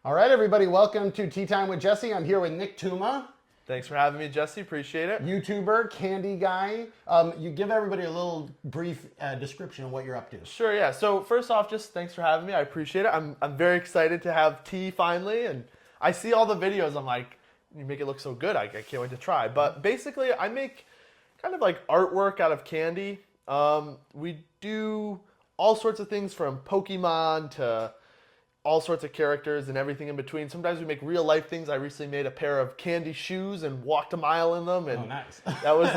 All right, everybody, welcome to Tea Time with Jesse. I'm here with Nick Touma, Thanks for having me, Jesse. Appreciate it. YouTuber, candy guy. You give everybody a little brief description of what you're up to. Sure, yeah. So first off, just thanks for having me. I appreciate it. I'm very excited to have tea finally, and I see all the videos. I'm like, you make it look so good. I can't wait to try. But basically, I make kind of like artwork out of candy. We do all sorts of things from Pokemon to all sorts of characters and everything in between. Sometimes we make real life things. I recently made a pair of candy shoes and walked a mile in them. And Oh, nice. That was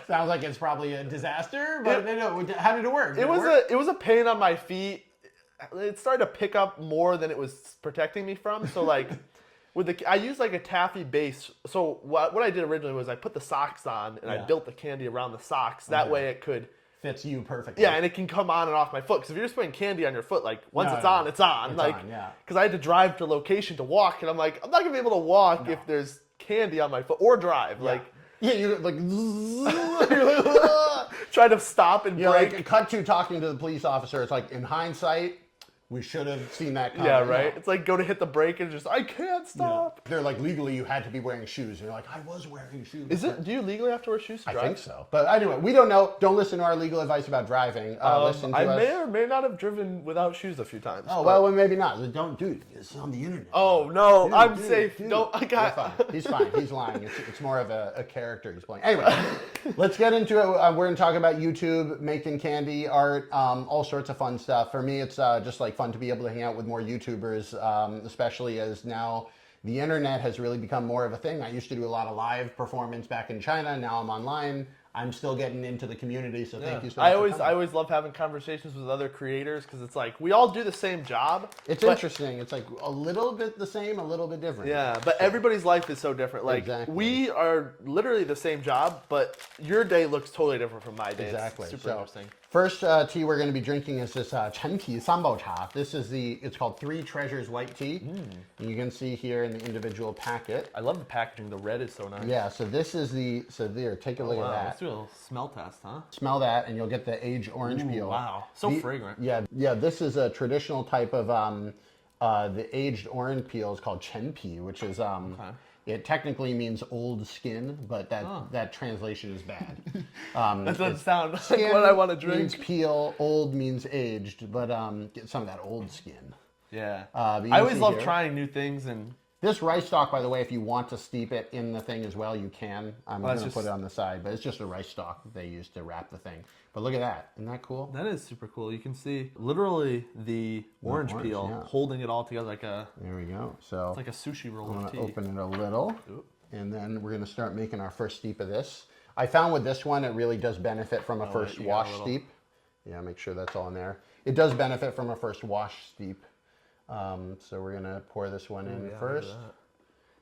Sounds like it's probably a disaster, but how did it work? it was a pain on my feet. It started to pick up more than it was protecting me from. So like I used like a taffy base. So what I did originally was I put the socks on and I built the candy around the socks. That way it could fits you perfectly. Yeah, and it can come on and off my foot. Because if you're just putting candy on your foot, like once it's on, it's on. It's like, on, yeah. Because I had to drive to location to walk, and I'm like, I'm not gonna be able to walk if there's candy on my foot or drive. Like, yeah, you're like, trying to stop and brake. Like, cut to talking to the police officer. It's like, in hindsight, we should have seen that coming. Yeah, right. It's like go to hit the brake and just I can't stop. They're like, legally you had to be wearing shoes. And you're like, I was wearing shoes. Is it? Do you legally have to wear shoes to drive? I think so. But anyway, we don't know. Don't listen to our legal advice about driving. Listen to I us. may or may not have driven without shoes a few times. Oh, well, maybe not. Don't do it. It's on the internet. Oh, no. Dude, I'm safe. Dude. Don't. I got. You're fine. He's fine. He's lying. It's more of a character he's playing. Anyway, let's get into it. We're going to talk about YouTube, making candy, art, all sorts of fun stuff. For me, it's just like fun to be able to hang out with more YouTubers, especially as now the internet has really become more of a thing. I used to do a lot of live performance back in China. Now I'm online. I'm still getting into the community, so thank you so much. I always love having conversations with other creators because it's like we all do the same job. It's interesting. It's like a little bit the same, a little bit different. Yeah, but everybody's life is so different. Like we are literally the same job, but your day looks totally different from my day. Exactly. It's super interesting. First tea we're going to be drinking is this Chen Tea Sanbao Cha. This is it's called Three Treasures White Tea. And you can see here in the individual packet. I love the packaging. The red is so nice. Yeah, so this is there, take a look at that. Let's do a little smell test, huh? Smell that and you'll get the aged orange peel. Wow, so fragrant. Yeah, this is a traditional type of, the aged orange peel is called Chen Pi, which is, it technically means old skin, but that translation is bad. That doesn't sound like what I want to drink. Means peel, old means aged, but get some of that old skin. Yeah. I always love trying new things. And this rice stalk, by the way, if you want to steep it in the thing as well, you can. I'm going to put it on the side, but it's just a rice stalk that they use to wrap the thing. But look at that. Isn't that cool? That is super cool. You can see literally the orange peel holding it all together like a... There we go. So it's like a sushi roll I'm of tea. going to open it a little, and then we're going to start making our first steep of this. I found with this one, it really does benefit from a first wash steep. Yeah, make sure that's all in there. It does benefit from a first wash steep. So we're going to pour this one in first.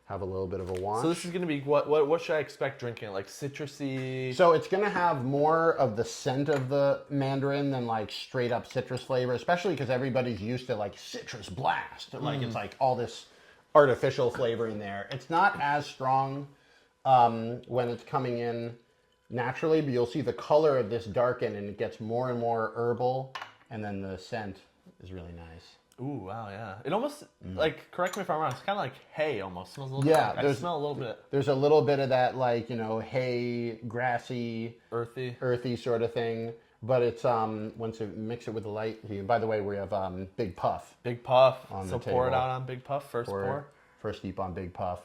Have a little bit of a wash. So this is going to be, what should I expect drinking? Like citrusy? So it's going to have more of the scent of the mandarin than like straight up citrus flavor, especially because everybody's used to like citrus blast. Like it's like all this artificial flavor in there. It's not as strong when it's coming in naturally, but you'll see the color of this darken and it gets more and more herbal, and then the scent is really nice. Ooh, wow, yeah. It almost, like, correct me if I'm wrong, it's kind of like hay almost. It smells a little bit like, I smell a little bit. There's a little bit of that, like, you know, hay, grassy, earthy sort of thing. But it's, once you mix it with the light, by the way, we have Big Puff. Big Puff. On so the pour it table. out on Big Puff, first pour. First steep on Big Puff.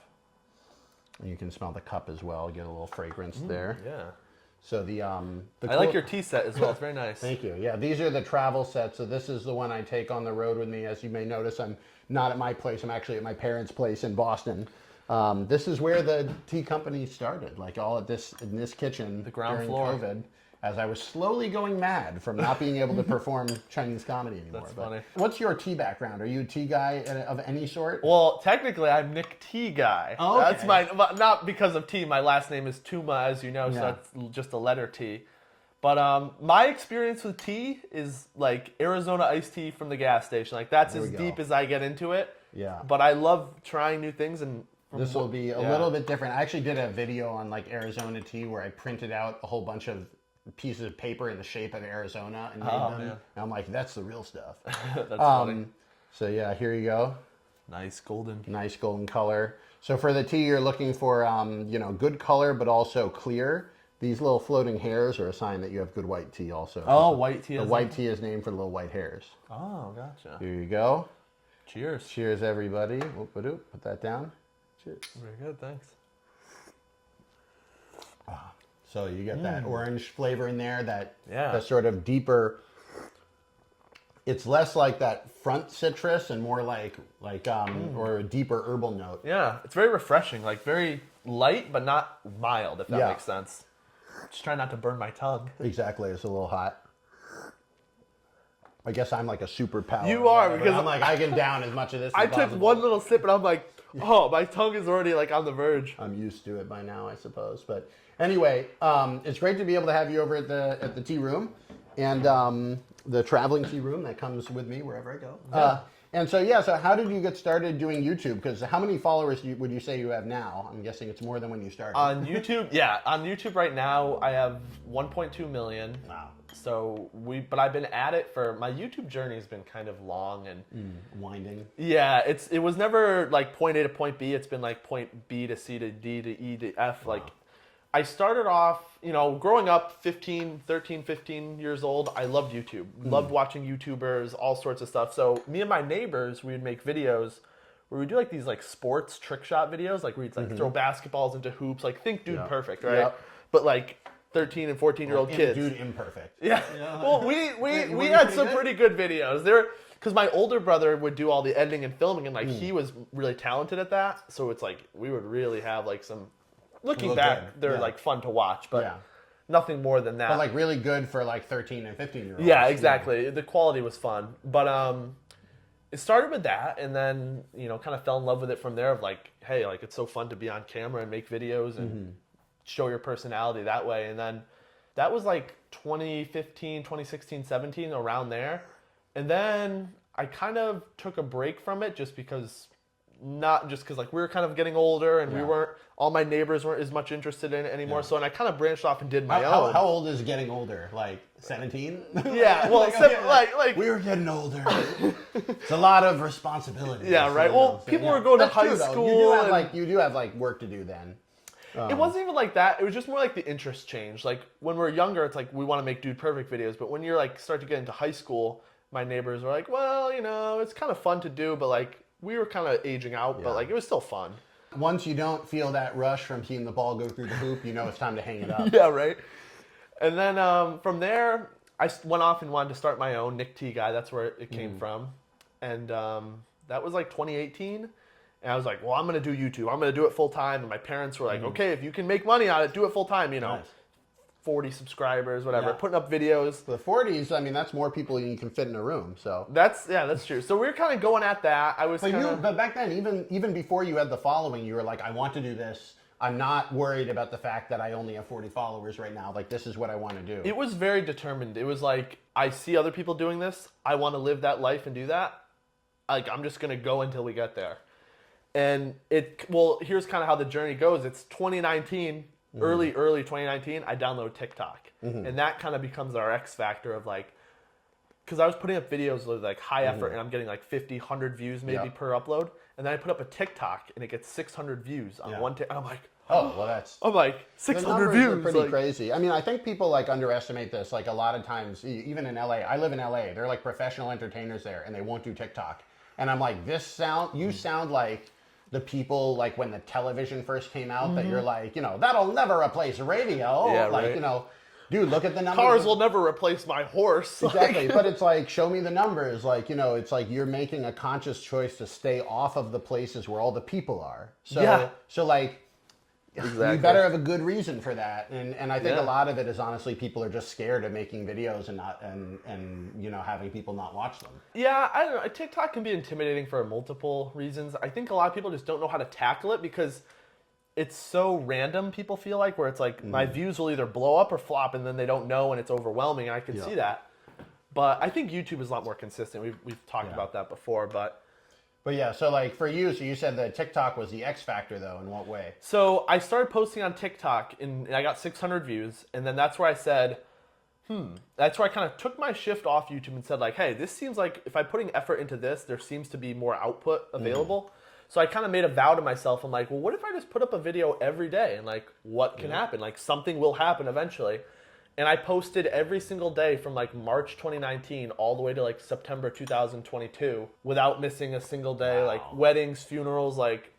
And you can smell the cup as well, get a little fragrance there. Yeah. So I like your tea set as well. It's very nice. Thank you. Yeah, these are the travel sets. So this is the one I take on the road with me. As you may notice, I'm not at my place. I'm actually at my parents' place in Boston. This is where the tea company started, like all at in this kitchen the ground during floor. COVID. As I was slowly going mad from not being able to perform Chinese comedy anymore. That's funny. What's your tea background? Are you a tea guy of any sort? Well, technically, I'm NickTGuy. Oh, okay. That's not because of tea. My last name is Touma, as you know, so that's just a letter T. But my experience with tea is like Arizona iced tea from the gas station. Like that's as deep as I get into it. Yeah. But I love trying new things, and this will be a little bit different. I actually did a video on like Arizona tea where I printed out a whole bunch of pieces of paper in the shape of Arizona and made them. And I'm like, that's the real stuff. That's funny. So yeah, here you go. Nice golden. Nice golden color. So for the tea, you're looking for, good color, but also clear. These little floating hairs are a sign that you have good white tea also. Oh, white tea. The white tea is named for the little white hairs. Oh, gotcha. Here you go. Cheers. Cheers, everybody. Whoop-a-doop. Put that down. Cheers. Very good, thanks. So you get that orange flavor in there, that sort of deeper. It's less like that front citrus and more or a deeper herbal note. Yeah, it's very refreshing, like very light but not mild, if that makes sense. Just try not to burn my tongue. Exactly, it's a little hot. I guess I'm like a super power. You are, because I'm like, I can down as much of this as I possible. took one little sip and I'm like, oh, my tongue is already like on the verge. I'm used to it by now, I suppose. But anyway, it's great to be able to have you over at the tea room and the traveling tea room that comes with me wherever I go. Yeah. So how did you get started doing YouTube? Because how many followers would you say you have now? I'm guessing it's more than when you started. On YouTube right now I have 1.2 million. Wow. So but I've been at it for, my YouTube journey has been kind of long and winding. Yeah, it was never like point A to point B. It's been like point B to C to D to E to F. Wow. Like I started off, growing up 15 years old, I loved YouTube. Loved watching YouTubers, all sorts of stuff. So me and my neighbors, we would make videos where we do like these like sports trick shot videos, like we'd like throw basketballs into hoops, like think Dude Perfect, right? Yep. But like 13 and 14-year-old kids. Dude Imperfect. Yeah. Well, we had some pretty good videos. Because my older brother would do all the editing and filming, and like he was really talented at that. So it's like we would really have like some. Looking back, they're like fun to watch, but nothing more than that. But like really good for like 13 and 15-year-olds. Yeah, exactly. The quality was fun, but it started with that, and then kind of fell in love with it from there. Of like, hey, like it's so fun to be on camera and make videos and show your personality that way. And then that was like 2015, 2016, 17, around there. And then I kind of took a break from it just because. Not just because like we were kind of getting older and all my neighbors weren't as much interested in it anymore. Yeah. So and I kind of branched off and did my own. How old is getting older? Like 17? Yeah, well, like we were getting older. It's a lot of responsibility. Yeah, right. Well, people were going to high school. You do have like work to do then. It wasn't even like that. It was just more like the interest changed. Like when we're younger, it's like we want to make Dude Perfect videos. But when you're like start to get into high school, my neighbors were like, well, it's kind of fun to do, but like. We were kind of aging out, but like it was still fun. Once you don't feel that rush from seeing the ball go through the hoop, it's time to hang it up. Yeah, right. And then from there, I went off and wanted to start my own NickTGuy. That's where it came from. And that was like 2018. And I was like, well, I'm going to do YouTube. I'm going to do it full time. And my parents were like, okay, if you can make money on it, do it full time, Nice. 40 subscribers, whatever, putting up videos. The 40s, that's more people than you can fit in a room. So that's true. So we were kind of going at that. But back then, even before you had the following, you were like, I want to do this. I'm not worried about the fact that I only have 40 followers right now. Like, this is what I want to do. It was very determined. It was like, I see other people doing this. I want to live that life and do that. Like, I'm just going to go until we get there. And here's kind of how the journey goes. It's 2019. Early 2019, I downloaded TikTok. And that kind of becomes our X factor of like, because I was putting up videos with like high effort and I'm getting like 50, 100 views maybe per upload. And then I put up a TikTok and it gets 600 views on one TikTok. I'm like, I'm like, 600 views. Are pretty crazy. I mean, I think people like underestimate this. Like a lot of times, even in LA, I live in LA, they're like professional entertainers there and they won't do TikTok. And I'm like, you sound like the people like when the television first came out that you're like, that'll never replace radio. Yeah, like, right. Dude, look at the numbers. Cars will never replace my horse. Exactly. But it's like, show me the numbers. Like, it's like you're making a conscious choice to stay off of the places where all the people are. So like, exactly. You better have a good reason for that. And I think a lot of it is honestly people are just scared of making videos and not having people not watch them. Yeah, I don't know. TikTok can be intimidating for multiple reasons. I think a lot of people just don't know how to tackle it because it's so random, people feel like, where it's like my views will either blow up or flop and then they don't know and it's overwhelming and I can see that. But I think YouTube is a lot more consistent. We've talked about that before, But yeah, so like for you, so you said that TikTok was the X factor though, in what way? So I started posting on TikTok and I got 600 views and then that's where I said, That's where I kind of took my shift off YouTube and said like, hey, this seems like if I'm putting effort into this, there seems to be more output available. So I kind of made a vow to myself. I'm like, well, what if I just put up a video every day and like, what can happen? Like something will happen eventually. And I posted every single day from like March 2019 all the way to like September 2022 without missing a single day. Like weddings, funerals, like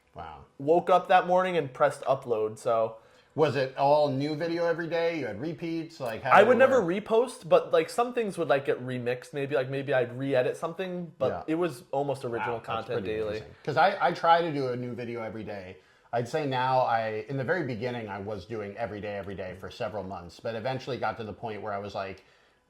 woke up that morning and pressed upload. So was it all new video every day? You had repeats? Like how I would never repost, but like some things would like get remixed. Maybe I'd re-edit something, but it was almost original content daily. Because I try to do a new video every day. I'd say now in the very beginning, I was doing every day for several months, but eventually got to the point where I was like,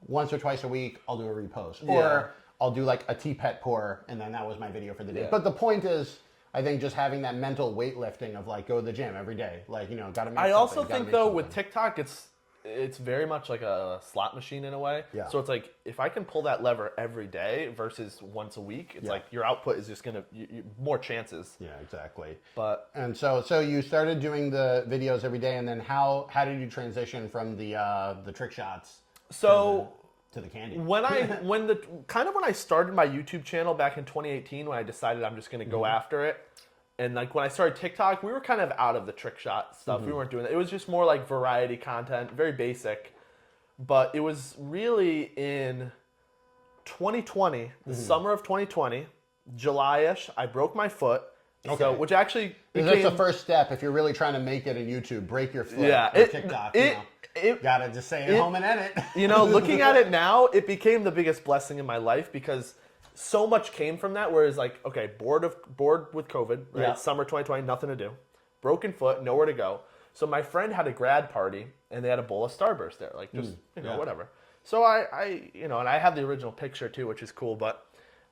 once or twice a week, I'll do a repost. Or I'll do like a tea pet pour, and then that was my video for the day. But the point is, I think just having that mental weightlifting of like, go to the gym every day. Like, you know, got to make I also think though with TikTok, it's very much like a slot machine in a way. Yeah. So it's like, if I can pull that lever every day versus once a week, it's like your output is just going to, more chances. Yeah, exactly. And so you started doing the videos every day, and then how did you transition from the trick shots to the candy? When I started my YouTube channel back in 2018, when I decided I'm just going to go after it, and like when I started TikTok, we were kind of out of the trick shot stuff. We weren't doing that. It was just more like variety content, very basic. But it was really in 2020, the summer of 2020, July-ish, I broke my foot. Okay. So, which actually that's the first step if you're really trying to make it in YouTube. Break your foot. Yeah, TikTok. Gotta just stay at home and edit. You know, looking at it now, it became the biggest blessing in my life because so much came from that. Whereas, like, okay, bored with COVID, right? Yeah. Summer 2020, nothing to do, broken foot, nowhere to go. So my friend had a grad party and they had a bowl of Starburst there, like just whatever. So I and I have the original picture too, which is cool. But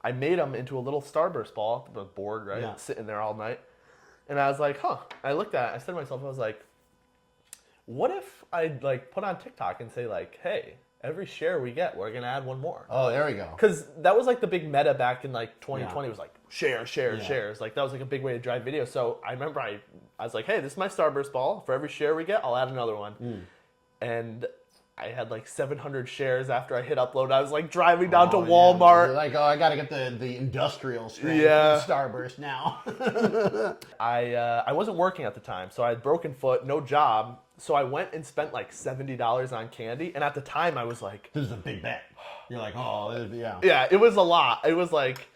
I made them into a little Starburst ball, the board, right? Yeah. Sitting there all night, and I was like, huh. I looked at it. I said to myself, I was like, what if I like put on TikTok and say like, hey, every share we get, we're gonna add one more. Oh, there we go. Because that was like the big meta back in like 2020. Was like shares. Like that was like a big way to drive video. So I remember I was like, hey, this is my Starburst ball. For every share we get, I'll add another one. And I had like 700 shares after I hit upload. I was like driving down to Walmart. You're like, oh, I gotta get the industrial strength Starburst now. I wasn't working at the time, so I had broken foot, no job. So I went and spent like $70 on candy, and at the time I was like, this is a big bet. You're like, oh, yeah. Yeah, it was a lot. It was like,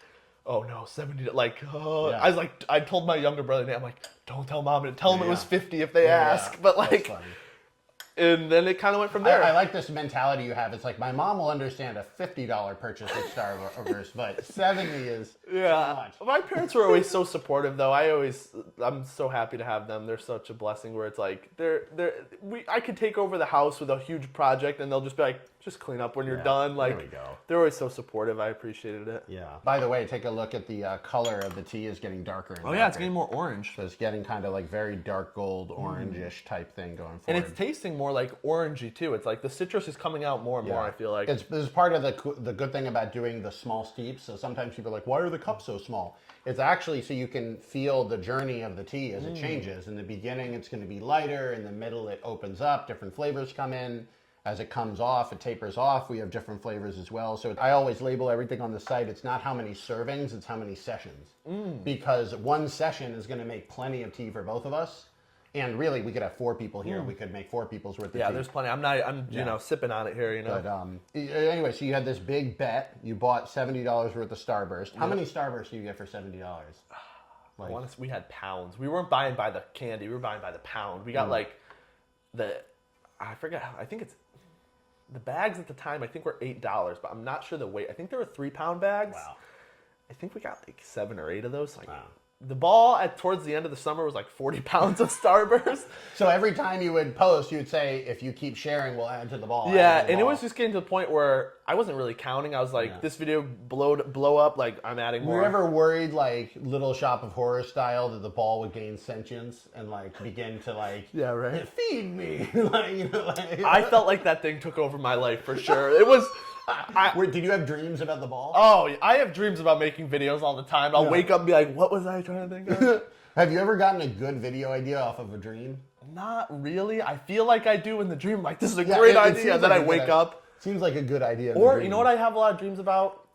oh no, 70. Like, I was like, I told my younger brother, I'm like, don't tell mom, and tell them it was 50 if they ask. But like, and then it kind of went from there. I like this mentality you have. It's like, my mom will understand a $50 purchase at Starburst, but 70 is so much. My parents were always so supportive, though. I'm so happy to have them. They're such a blessing. Where it's like, I could take over the house with a huge project, and they'll just be like, just clean up when you're done. Like, there we go. They're always so supportive. I appreciated it. Yeah. By the way, take a look at the color of the tea is getting darker and darker. Oh yeah, it's getting more orange. So it's getting kind of like very dark gold, orangish type thing going forward. And it's tasting more like orangey too. It's like the citrus is coming out more and more. I feel like this is part of the good thing about doing the small steeps. So sometimes people are like, why are the cups so small? It's actually so you can feel the journey of the tea as it changes. In the beginning, it's going to be lighter. In the middle, it opens up. Different flavors come in. As it comes off, it tapers off. We have different flavors as well. So I always label everything on the site. It's not how many servings, it's how many sessions. Because one session is going to make plenty of tea for both of us. And really, we could have 4 people here. We could make 4 people's worth of tea. Yeah, there's plenty. I'm sipping on it here, But anyway, so you had this big bet. You bought $70 worth of Starburst. How many Starburst do you get for $70? Like, we had pounds. We weren't buying by the candy. We were buying by the pound. We got like I forget. I think it's the bags at the time. I think were $8, but I'm not sure the weight. I think there were 3-pound bags. Wow. I think we got like 7 or 8 of those. Like, wow. The ball towards the end of the summer was like 40 pounds of Starburst. So every time you would post, you would say, if you keep sharing, we'll add to the ball. Yeah, and it was just getting to the point where I wasn't really counting. I was like, this video blow up, like I'm adding more. Were you ever worried, like Little Shop of Horror style, that the ball would gain sentience and like begin to like, feed me? I felt like that thing took over my life for sure. It was... Did you have dreams about the ball? Oh, I have dreams about making videos all the time. I'll wake up and be like, what was I trying to think of? Have you ever gotten a good video idea off of a dream? Not really. I feel like I do in the dream. Like, this is a great idea. And then I wake up Seems like a good idea. In the Or dream. you know what I have a lot of dreams about?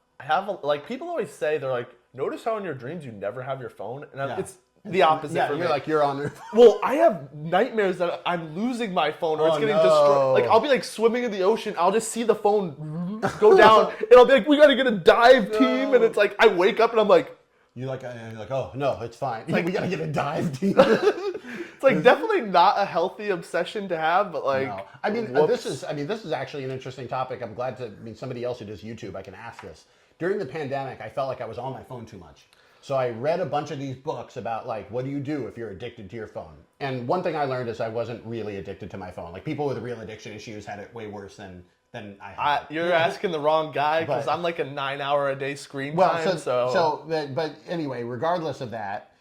Like people always say they're like, notice how in your dreams you never have your phone, and it's the opposite. Yeah, for you're me. like you're on there. Well, I have nightmares that I'm losing my phone or it's getting destroyed. Like I'll be like swimming in the ocean, I'll just see the phone go down, and I'll be like, "We got to get a dive team," and it's like I wake up and I'm like, You're like, oh no, it's fine. Like we gotta get a dive team. it's like definitely not a healthy obsession to have, but like, No. I mean, whoops. this is actually an interesting topic. I'm glad to. I mean, somebody else who does YouTube, I can ask this. During the pandemic, I felt like I was on my phone too much. So I read a bunch of these books about like, what do you do if you're addicted to your phone? And one thing I learned is I wasn't really addicted to my phone. Like people with real addiction issues had it way worse than I had. You're asking the wrong guy because But- I'm like a 9-hour-a-day screen time. But anyway, regardless of that,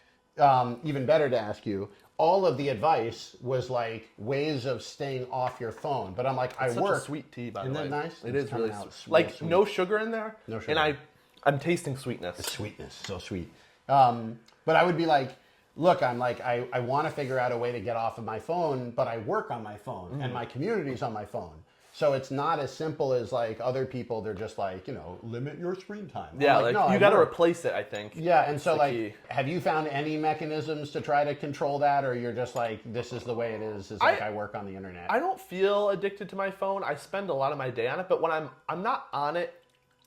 even better to ask you. All of the advice was like ways of staying off your phone. But I'm like, It's I such work. a sweet tea, by the Isn't way. that nice? It It's is really coming out sweet. Like sweet. no sugar in there. No sugar. And I'm tasting sweetness. Sweetness, so sweet. But I would be like, look, I'm like, I want to figure out a way to get off of my phone, but I work on my phone and my community's on my phone. So it's not as simple as like other people. They're just like, limit your screen time. I'm Yeah, like, like no, you I got to work. replace it, I think. Yeah, and so the like, key. have you found any mechanisms to try to control that, or you're just like, this is the way it is like I work on the internet? I don't feel addicted to my phone. I spend a lot of my day on it, but when I'm not on it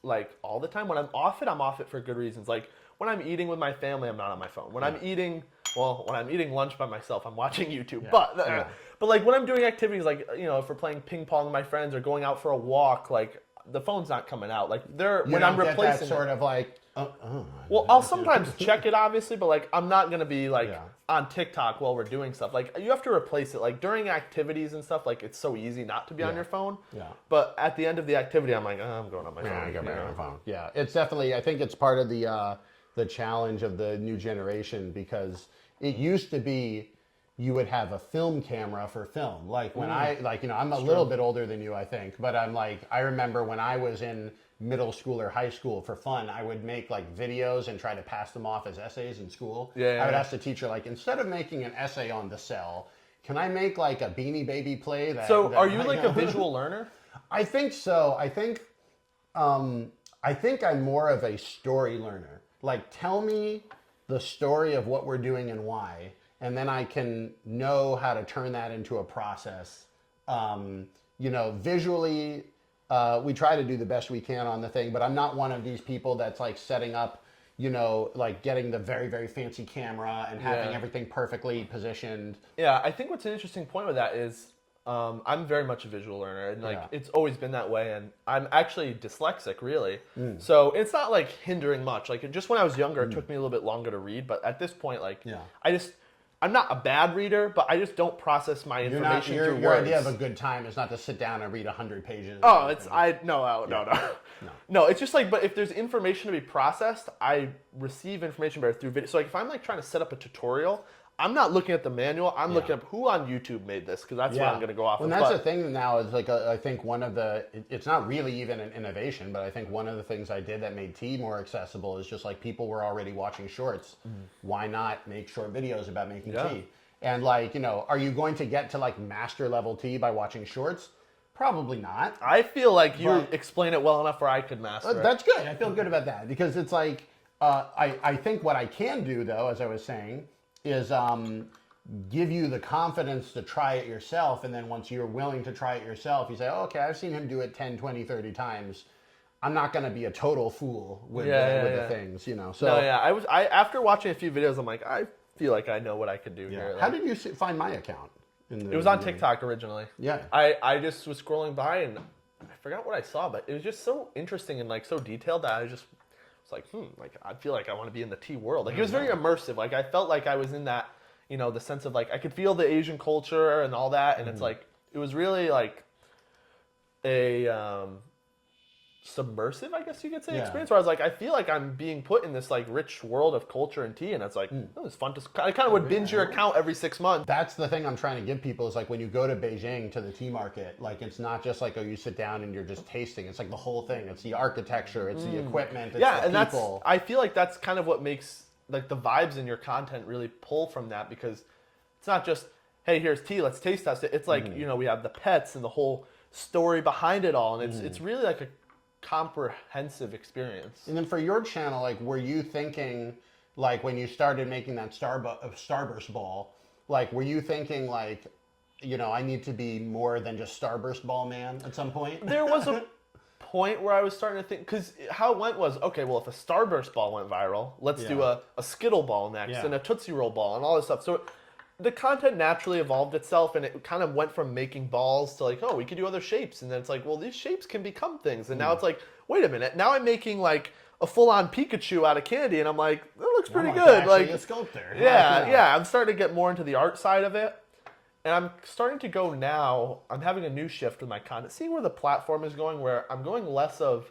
like all the time. When I'm off it for good reasons. Like when I'm eating with my family, I'm not on my phone. When I'm eating lunch by myself, I'm watching YouTube. Yeah. But like when I'm doing activities like if we're playing ping pong with my friends or going out for a walk, like the phone's not coming out. Like when I'm replacing that sort of like. Well, I'll sometimes check it, obviously, but like I'm not gonna be like Yeah. on TikTok while we're doing stuff. Like you have to replace it. Like during activities and stuff, like it's so easy not to be on your phone. Yeah. But at the end of the activity, I'm like, I'm going on my phone. Yeah, I got back on my phone. Yeah, it's definitely. I think it's part of the challenge of the new generation because it used to be you would have a film camera for film. Like when I'm a little bit older than you, I think, but I remember when I was in middle school or high school for fun, I would make like videos and try to pass them off as essays in school. I would ask the teacher, like, instead of making an essay on the cell, can I make like a Beanie Baby play? So are you like a visual learner? I think so. I think I'm more of a story learner. Like, tell me the story of what we're doing and why, and then I can know how to turn that into a process. Visually, we try to do the best we can on the thing, but I'm not one of these people that's like setting up, like getting the very, very fancy camera and having everything perfectly positioned. Yeah, I think what's an interesting point with that is I'm very much a visual learner, and like it's always been that way. And I'm actually dyslexic, really. So it's not like hindering much. Like just when I was younger, it took me a little bit longer to read. But at this point, like I'm not a bad reader, but I just don't process my information through your words. idea of a good time is not to sit down and read 100 pages. Oh, no. It's just like, but if there's information to be processed, I receive information better through video. So like, if I'm like trying to set up a tutorial, I'm not looking at the manual. I'm looking up who on YouTube made this because that's what I'm going to go off of. And that's the thing now is like, I think one of it's not really even an innovation, but I think one of the things I did that made tea more accessible is just like people were already watching shorts. Why not make short videos about making tea? And like, are you going to get to like master level tea by watching shorts? Probably not. I feel like you explain it well enough where I could master it. That's good. I feel good about that because it's like, I think what I can do though, as I was saying, is give you the confidence to try it yourself, and then once you're willing to try it yourself, you say, oh, okay, I've seen him do it 10, 20, 30 times. I'm not going to be a total fool with the things, So I after watching a few videos, I'm like, I feel like I know what I could do here. Like, how did you find my account? It was on TikTok originally. Yeah. I just was scrolling by and I forgot what I saw, but it was just so interesting and like so detailed that I just was like, like I feel like I want to be in the tea world. Like it was very immersive. Like I felt like I was in that, the sense of like I could feel the Asian culture and all that, and it's like it was really like a submersive, I guess you could say, experience where I was like, I feel like I'm being put in this like rich world of culture and tea, and it's like, it's fun to. I kind of would binge your account every 6 months. That's the thing I'm trying to give people is like when you go to Beijing to the tea market, like it's not just like, oh, you sit down and you're just tasting. It's like the whole thing. It's the architecture, it's the equipment, it's the people. I feel like that's kind of what makes like the vibes in your content really pull from that, because it's not just, hey, here's tea, let's taste test it. It's like, we have the pets and the whole story behind it all, and it's really like a comprehensive experience. And then for your channel, like, were you thinking, like, when you started making that Starburst ball, like, were you thinking, like, you know, I need to be more than just Starburst ball man at some point? There was a point where I was starting to think, because how it went was, okay, well, if a Starburst ball went viral, let's do a Skittle ball next, and a Tootsie Roll ball, and all this stuff. So the content naturally evolved itself, and it kind of went from making balls to like, oh, we could do other shapes, and then it's like, well, these shapes can become things, and now it's like, wait a minute, now I'm making like a full-on Pikachu out of candy, and I'm like, that looks pretty good. Like a sculptor. Yeah, I'm starting to get more into the art side of it. And I'm starting to go now, I'm having a new shift with my content, seeing where the platform is going, where I'm going less of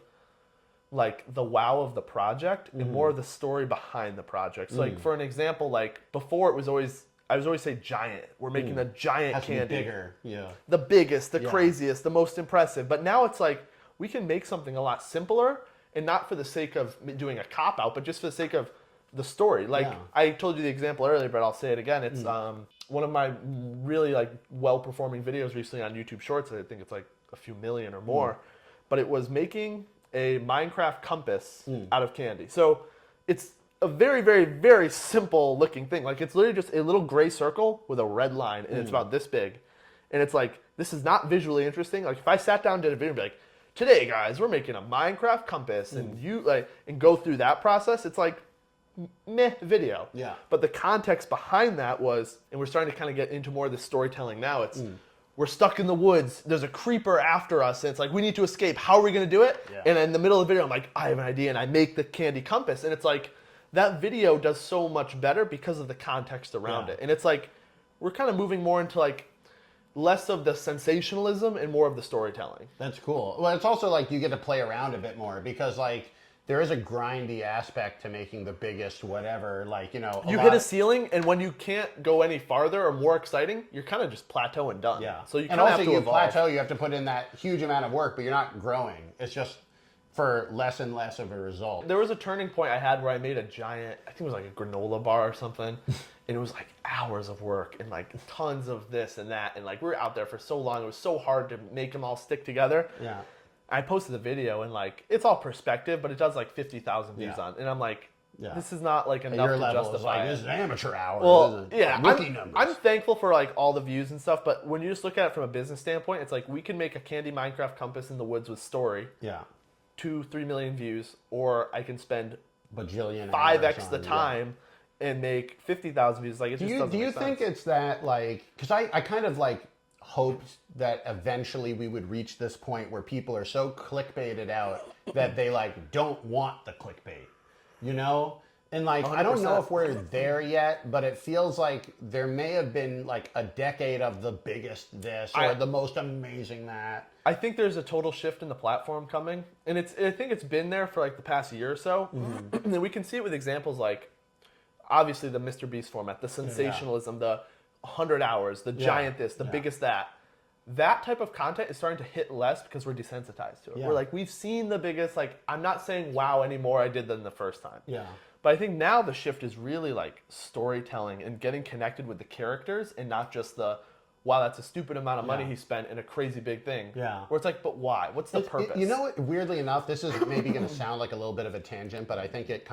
like the wow of the project and more of the story behind the project. So like for an example, like before I was always say giant. We're making a giant Has to be candy. bigger. Yeah. The biggest, the craziest, the most impressive. But now it's like we can make something a lot simpler, and not for the sake of doing a cop-out, but just for the sake of the story. Like I told you the example earlier, but I'll say it again. It's one of my really like well-performing videos recently on YouTube Shorts. I think it's like a few million or more. But it was making a Minecraft compass out of candy. So it's a very, very, very simple looking thing. Like it's literally just a little gray circle with a red line, and it's about this big. And it's like, this is not visually interesting. Like if I sat down and did a video and be like, today guys, we're making a Minecraft compass, and you like, and go through that process, it's like, meh video. Yeah. But the context behind that was, and we're starting to kind of get into more of the storytelling now, it's we're stuck in the woods, there's a creeper after us, and it's like, we need to escape. How are we going to do it? Yeah. And in the middle of the video, I'm like, I have an idea, and I make the candy compass. And it's like, that video does so much better because of the context around it. And it's like, we're kind of moving more into like, less of the sensationalism and more of the storytelling. That's cool. Well, it's also like you get to play around a bit more, because like, there is a grindy aspect to making the biggest whatever, like, you know. You hit a ceiling, and when you can't go any farther or more exciting, you're kind of just plateauing done. Yeah. So you kind of have to evolve. Plateau, you have to put in that huge amount of work, but you're not growing. It's just for less and less of a result. There was a turning point I had where I made a giant, I think it was like a granola bar or something, and it was like hours of work and like tons of this and that, and like we were out there for so long, it was so hard to make them all stick together. Yeah. I posted the video, and like, it's all perspective, but it does like 50,000 views on, and I'm like, this is not like enough to justify it. This is amateur hour. Well, yeah, rookie numbers. I'm thankful for like all the views and stuff, but when you just look at it from a business standpoint, it's like we can make a candy Minecraft compass in the woods with story. Yeah. 2-3 million views, or I can spend bajillion 5x the time and make 50,000 views. Like, it just doesn't make sense. Do you think it's that, like, because I kind of like hoped that eventually we would reach this point where people are so clickbaited out that they like don't want the clickbait, you know? And like, 100%. I don't know if we're there yet, but it feels like there may have been like a decade of the biggest this or the most amazing that. I think there's a total shift in the platform coming, and I think it's been there for like the past year or so. And we can see it with examples like, obviously the Mr. Beast format, the sensationalism, the 100 hours, the giant this, the biggest that. That type of content is starting to hit less because we're desensitized to it. We're like, we've seen the biggest, like, I'm not saying wow anymore I did than the first time. Yeah. But I think now the shift is really like storytelling and getting connected with the characters, and not just the, wow, that's a stupid amount of money he spent in a crazy big thing. Yeah. Where it's like, but why? What's the purpose? You know what, weirdly enough, this is maybe going to sound like a little bit of a tangent, but I think it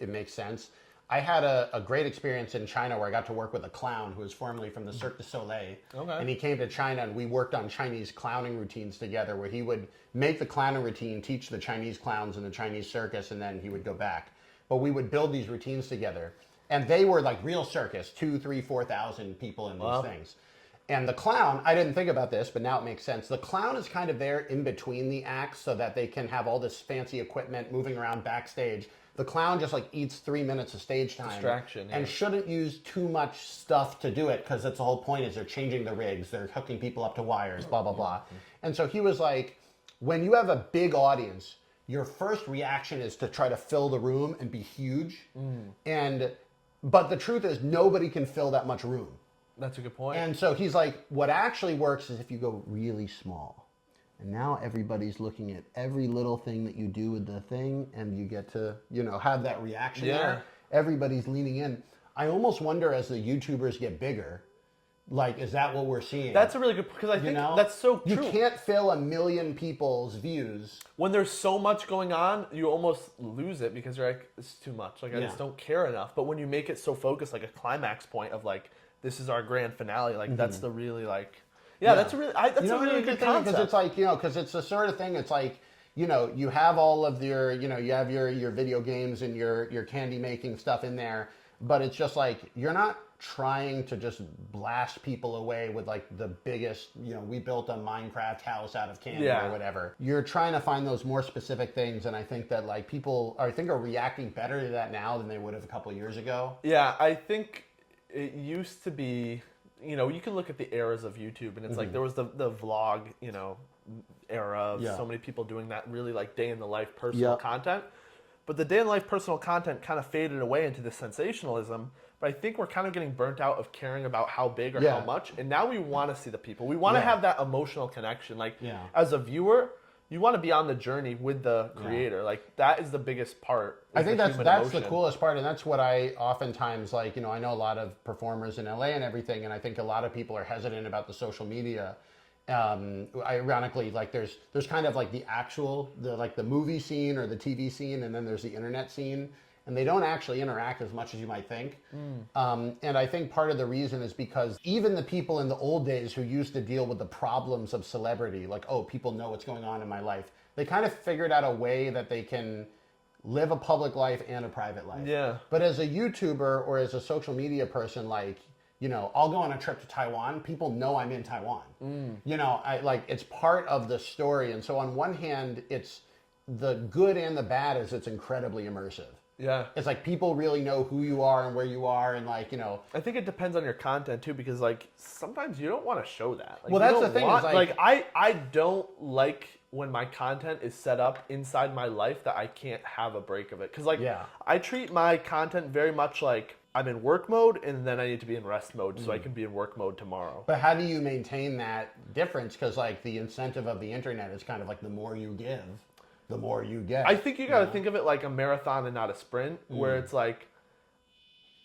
makes sense. I had a great experience in China where I got to work with a clown who was formerly from the Cirque du Soleil. Okay. And he came to China, and we worked on Chinese clowning routines together, where he would make the clowning routine, teach the Chinese clowns in the Chinese circus, and then he would go back. But we would build these routines together. And they were like real circus, 2,000, 3,000, 4,000 people in these things. And the clown, I didn't think about this, but now it makes sense. The clown is kind of there in between the acts so that they can have all this fancy equipment moving around backstage. The clown just like eats 3 minutes of stage time. Distraction, and shouldn't use too much stuff to do it, because that's the whole point, is they're changing the rigs, they're hooking people up to wires, blah, blah, blah. And so he was like, when you have a big audience, your first reaction is to try to fill the room and be huge. But the truth is, nobody can fill that much room. That's a good point. And so he's like, what actually works is if you go really small. And now everybody's looking at every little thing that you do with the thing, and you get to, have that reaction there. Everybody's leaning in. I almost wonder, as the YouTubers get bigger, Like, is that what we're seeing? That's a really good, because I think that's so true. You can't fill 1 million people's views. When there's so much going on, you almost lose it because you're like, it's too much. Like, I just don't care enough. But when you make it so focused, like a climax point of like, this is our grand finale, like that's the really like, that's a really, that's a really good concept. Because it's like, because it's the sort of thing, it's like, you have all of your, you have your video games and your candy making stuff in there, but it's just like, you're not trying to just blast people away with like the biggest, we built a Minecraft house out of candy or whatever. You're trying to find those more specific things, and I think that like people are reacting better to that now than they would have a couple of years ago. Yeah, I think it used to be, you can look at the eras of YouTube, and it's like there was the vlog, era of so many people doing that really like day in the life personal content. But the day in the life personal content kind of faded away into the sensationalism. But I think we're kind of getting burnt out of caring about how big or how much. And now we want to see the people. We want to have that emotional connection. Like, as a viewer, you want to be on the journey with the creator. Like, that is the biggest part. I think that's the coolest part. And that's what I oftentimes, like, I know a lot of performers in LA and everything. And I think a lot of people are hesitant about the social media. Ironically, like there's kind of like the movie scene or the TV scene, and then there's the internet scene. And they don't actually interact as much as you might think. And I think part of the reason is because even the people in the old days who used to deal with the problems of celebrity, like, oh, people know what's going on in my life, they kind of figured out a way that they can live a public life and a private life. Yeah. But as a YouTuber or as a social media person, like, I'll go on a trip to Taiwan. People know I'm in Taiwan. It's part of the story. And so on one hand, it's the good and the bad is it's incredibly immersive. Yeah. It's like people really know who you are and where you are, and like, I think it depends on your content too, because like sometimes you don't want to show that. Like, well, that's the thing. Is like I don't like when my content is set up inside my life that I can't have a break of it. Because like I treat my content very much like I'm in work mode and then I need to be in rest mode so I can be in work mode tomorrow. But how do you maintain that difference? Because like the incentive of the internet is kind of like the more you give, the more you get. I think you got to think of it like a marathon and not a sprint, where it's like,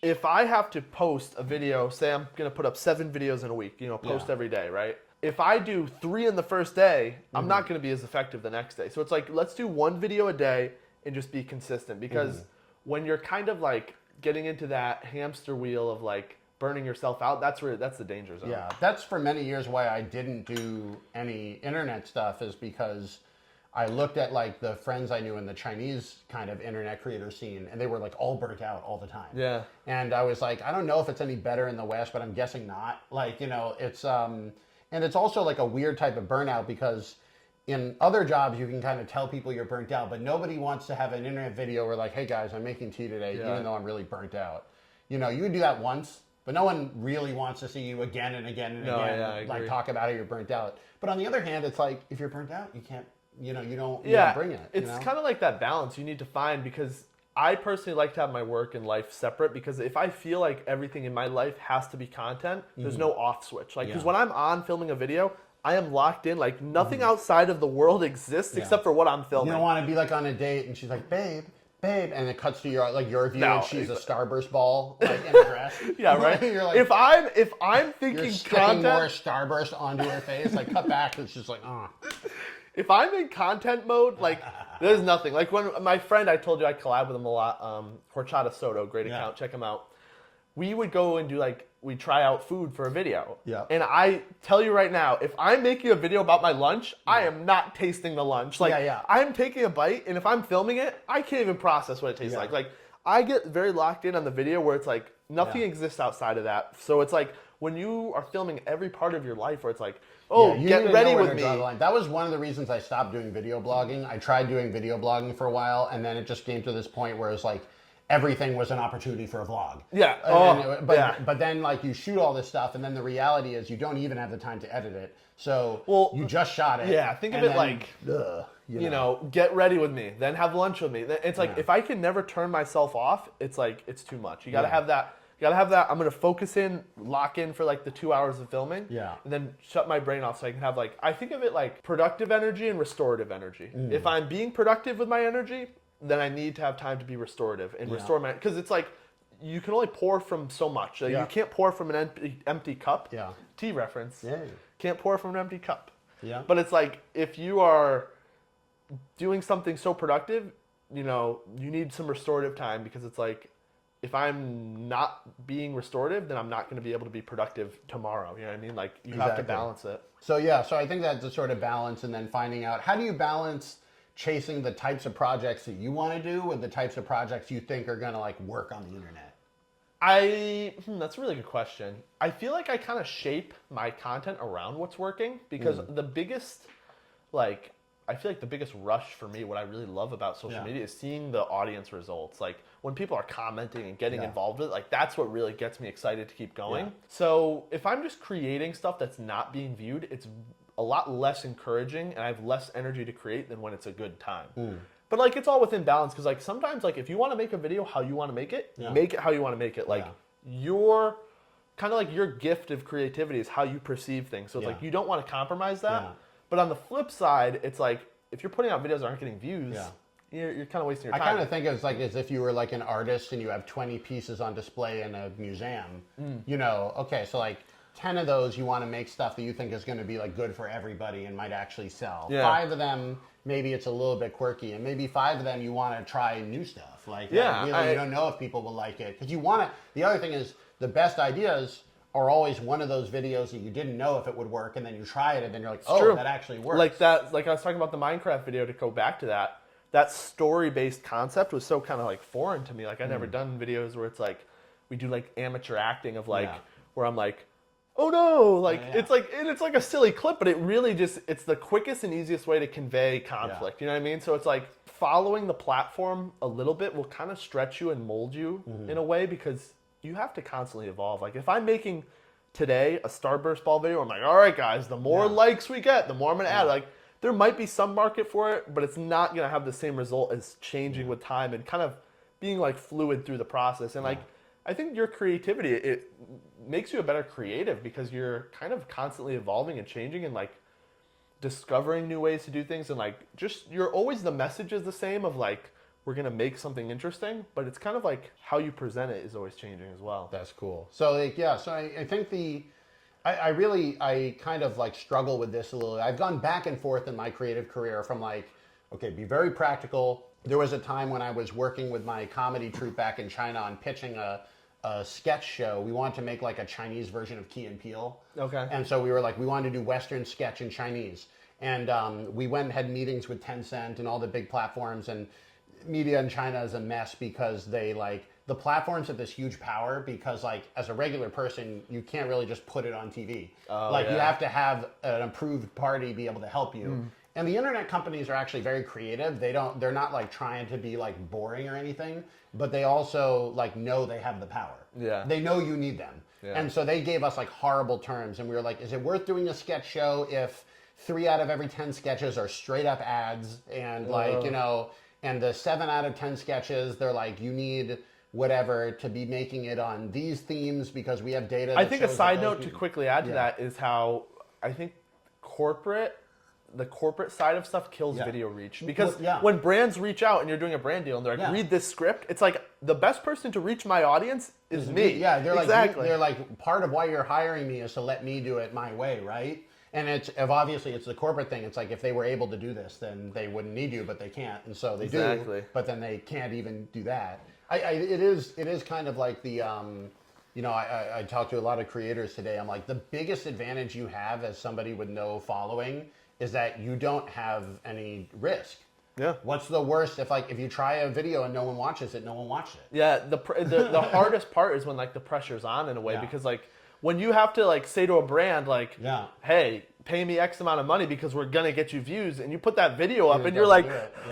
if I have to post a video, say I'm going to put up 7 videos in a week, post every day, right? If I do 3 in the first day, I'm not going to be as effective the next day. So it's like, let's do 1 video a day and just be consistent, because when you're kind of like getting into that hamster wheel of like burning yourself out, that's the danger zone. Yeah, that's for many years why I didn't do any internet stuff, is because I looked at like the friends I knew in the Chinese kind of internet creator scene, and they were like all burnt out all the time. Yeah. And I was like, I don't know if it's any better in the West, but I'm guessing not. Like, it's and it's also like a weird type of burnout, because in other jobs you can kind of tell people you're burnt out, but nobody wants to have an internet video where like, hey guys, I'm making tea today, even though I'm really burnt out. You can do that once, but no one really wants to see you again and again and again, like talk about how you're burnt out. But on the other hand, it's like, if you're burnt out, you can't, you don't bring it. It's kind of like that balance you need to find, because I personally like to have my work and life separate, because if I feel like everything in my life has to be content, there's no off switch. Like, because when I'm on filming a video, I am locked in. Like, nothing outside of the world exists except for what I'm filming. You don't want to be like on a date and she's like, babe, and it cuts to your view and she's a Starburst ball like in a dress. Yeah, right. You're like, if I'm thinking you're sticking content, more Starburst onto her face, like cut back, it's just like, If I'm in content mode, like, there's nothing. Like, when my friend, I told you I collab with him a lot, Horchata Soto, great account, check him out. We would go and do, like, we try out food for a video. Yeah. And I tell you right now, if I'm making a video about my lunch, I am not tasting the lunch. Like, I'm taking a bite, and if I'm filming it, I can't even process what it tastes like. Like, I get very locked in on the video where it's like, nothing exists outside of that. So it's like, when you are filming every part of your life where it's like, get ready with me. That was one of the reasons I stopped doing video blogging. I tried doing video blogging for a while, and then it just came to this point where it's like everything was an opportunity for a vlog. Yeah. But then like you shoot all this stuff, and then the reality is you don't even have the time to edit it. So you just shot it. Yeah, think of it like, get ready with me, then have lunch with me. It's like, if I can never turn myself off, it's like, it's too much. You got to have that. You gotta have that. I'm gonna focus in, lock in for like the 2 hours of filming. Yeah. And then shut my brain off so I can have like, I think of it like productive energy and restorative energy. If I'm being productive with my energy, then I need to have time to be restorative and restore my, because it's like, you can only pour from so much. You can't pour from an empty cup. Yeah. Tea reference. Yeah. Can't pour from an empty cup. Yeah. But it's like, if you are doing something so productive, you need some restorative time, because it's like, if I'm not being restorative, then I'm not going to be able to be productive tomorrow. You know what I mean? Like, you have to balance it. So yeah, so I think that's the sort of balance, and then finding out, how do you balance chasing the types of projects that you want to do with the types of projects you think are going to like work on the internet? That's a really good question. I feel like I kind of shape my content around what's working, because the biggest, I feel like the biggest rush for me, what I really love about social media, is seeing the audience results. Like, when people are commenting and getting involved with it, like, that's what really gets me excited to keep going. Yeah. So if I'm just creating stuff that's not being viewed, it's a lot less encouraging, and I have less energy to create than when it's a good time. But like, it's all within balance, because like, sometimes, like, if you want to make a video how you want to make it how you want to make it. Like, your kind of like your gift of creativity is how you perceive things. So it's like, you don't want to compromise that. Yeah. But on the flip side, it's like, if you're putting out videos that aren't getting views, you're kind of wasting your time. I kind of think it's like as if you were like an artist and you have 20 pieces on display in a museum. Okay, so like 10 of those you want to make stuff that you think is going to be like good for everybody and might actually sell. 5 of them, maybe it's a little bit quirky, and maybe 5 of them you want to try new stuff. Like, you don't know if people will like it, because you want to. The other thing is, the best ideas are always one of those videos that you didn't know if it would work, and then you try it, and then you're like, oh, that actually works. Like that, like I was talking about the Minecraft video, to go back to that story-based concept was so kind of like foreign to me. Like, I'd never done videos where it's like, we do like amateur acting of like, where I'm like, oh no, like, it's like a silly clip, but it really just, it's the quickest and easiest way to convey conflict. You know what I mean? So it's like, following the platform a little bit will kind of stretch you and mold you in a way, because you have to constantly evolve. Like, if I'm making today a Starburst ball video, I'm like, all right, guys, the more likes we get, the more I'm going to add. Like, there might be some market for it, but it's not going to have the same result as changing with time and kind of being like fluid through the process. And like, I think your creativity, it makes you a better creative, because you're kind of constantly evolving and changing and like discovering new ways to do things. And like, just, you're always, the message is the same of like, we're going to make something interesting, but it's kind of like how you present it is always changing as well. That's cool. So like, so I think I kind of like struggle with this a little. I've gone back and forth in my creative career from like, okay, be very practical. There was a time when I was working with my comedy troupe back in China on pitching a sketch show. We wanted to make like a Chinese version of Key and Peele. Okay. And so we were like, we wanted to do Western sketch in Chinese. And we went and had meetings with Tencent and all the big platforms, and media in China is a mess, because they like, the platforms have this huge power, because like, as a regular person, you can't really just put it on TV. You have to have an approved party be able to help you. And the internet companies are actually very creative. They're not like trying to be like boring or anything, but they also like know they have the power. Yeah. They know you need them. Yeah. And so they gave us like horrible terms, and we were like, is it worth doing a sketch show if 3 out of every 10 sketches are straight up ads, and like, and the 7 out of 10 sketches, they're like, you need whatever to be making it on these themes, because we have data. I think a side note to quickly add to that is how I think the corporate side of stuff kills video reach. Because when brands reach out and you're doing a brand deal and they're like, read this script, it's like, the best person to reach my audience is me. Yeah, they're like, they're like, part of why you're hiring me is to let me do it my way, right? And it's obviously it's the corporate thing. It's like, if they were able to do this, then they wouldn't need you, but they can't, and so they do. But then they can't even do that. It is kind of like the I talk to a lot of creators today. I'm like, the biggest advantage you have as somebody with no following is that you don't have any risk. Yeah. What's the worst if you try a video and no one watches it, no one watched it. Yeah. The hardest part is when like the pressure's on in a way, because like, when you have to like say to a brand like, hey, pay me X amount of money because we're gonna get you views, and you put that video up and you're like,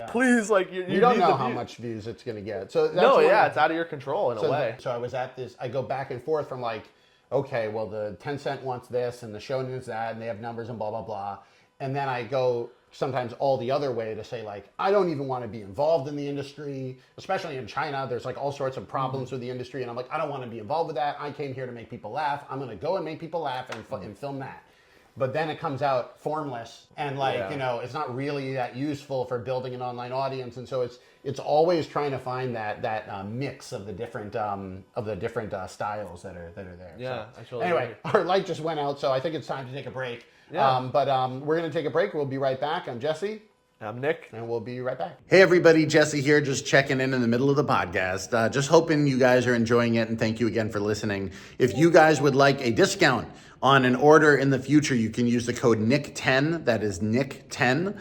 please, like, you don't know how much views it's gonna get. So that's it's out of your control in a way. So I was at this. I go back and forth from like, okay, well, the Tencent wants this and the show needs that, and they have numbers and blah blah blah, and then I go sometimes all the other way to say like, I don't even want to be involved in the industry, especially in China. There's like all sorts of problems with the industry, and I'm like, I don't want to be involved with that. I came here to make people laugh. I'm going to go and make people laugh and film that. but then it comes out formless and like, Yeah. you know, it's not really that useful for building an online audience. And so it's always trying to find that mix of the different styles that are there. Yeah, So, I totally anyway, agree. our light just went out, so I think it's time to take a break. Yeah. But we're going to take a break. We'll be right back. I'm Jesse. I'm Nick. And we'll be right back. Hey, everybody. Jesse here, just checking in the middle of the podcast. Just hoping you guys are enjoying it, and thank you again for listening. If you guys would like a discount on an order in the future, you can use the code NICK10, that is NICK10,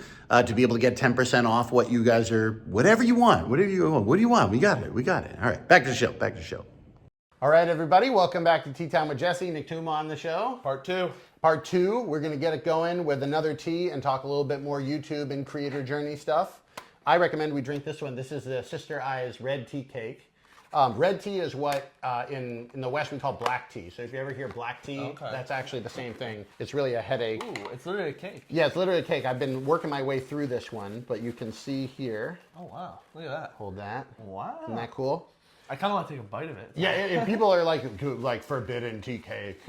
to be able to get 10% off what you guys are, whatever you want. What do you want? We got it. All right, back to the show. All right, everybody. Welcome back to Tea Time with Jesse. Nick Touma on the show. Part 2. Part 2, we're going to get it going with another tea and talk a little bit more YouTube and creator journey stuff. I recommend we drink this one. This is the Sister Eyes red tea cake. Red tea is what in the West we call black tea. So if you ever hear black tea, that's actually the same thing. It's really a headache. Ooh, it's literally a cake. Yeah, it's literally a cake. I've been working my way through this one, but you can see here. Oh, wow. Look at that. Hold that. Wow. Isn't that cool? I kind of want to take a bite of it. Yeah, and people are like forbidden tea cake.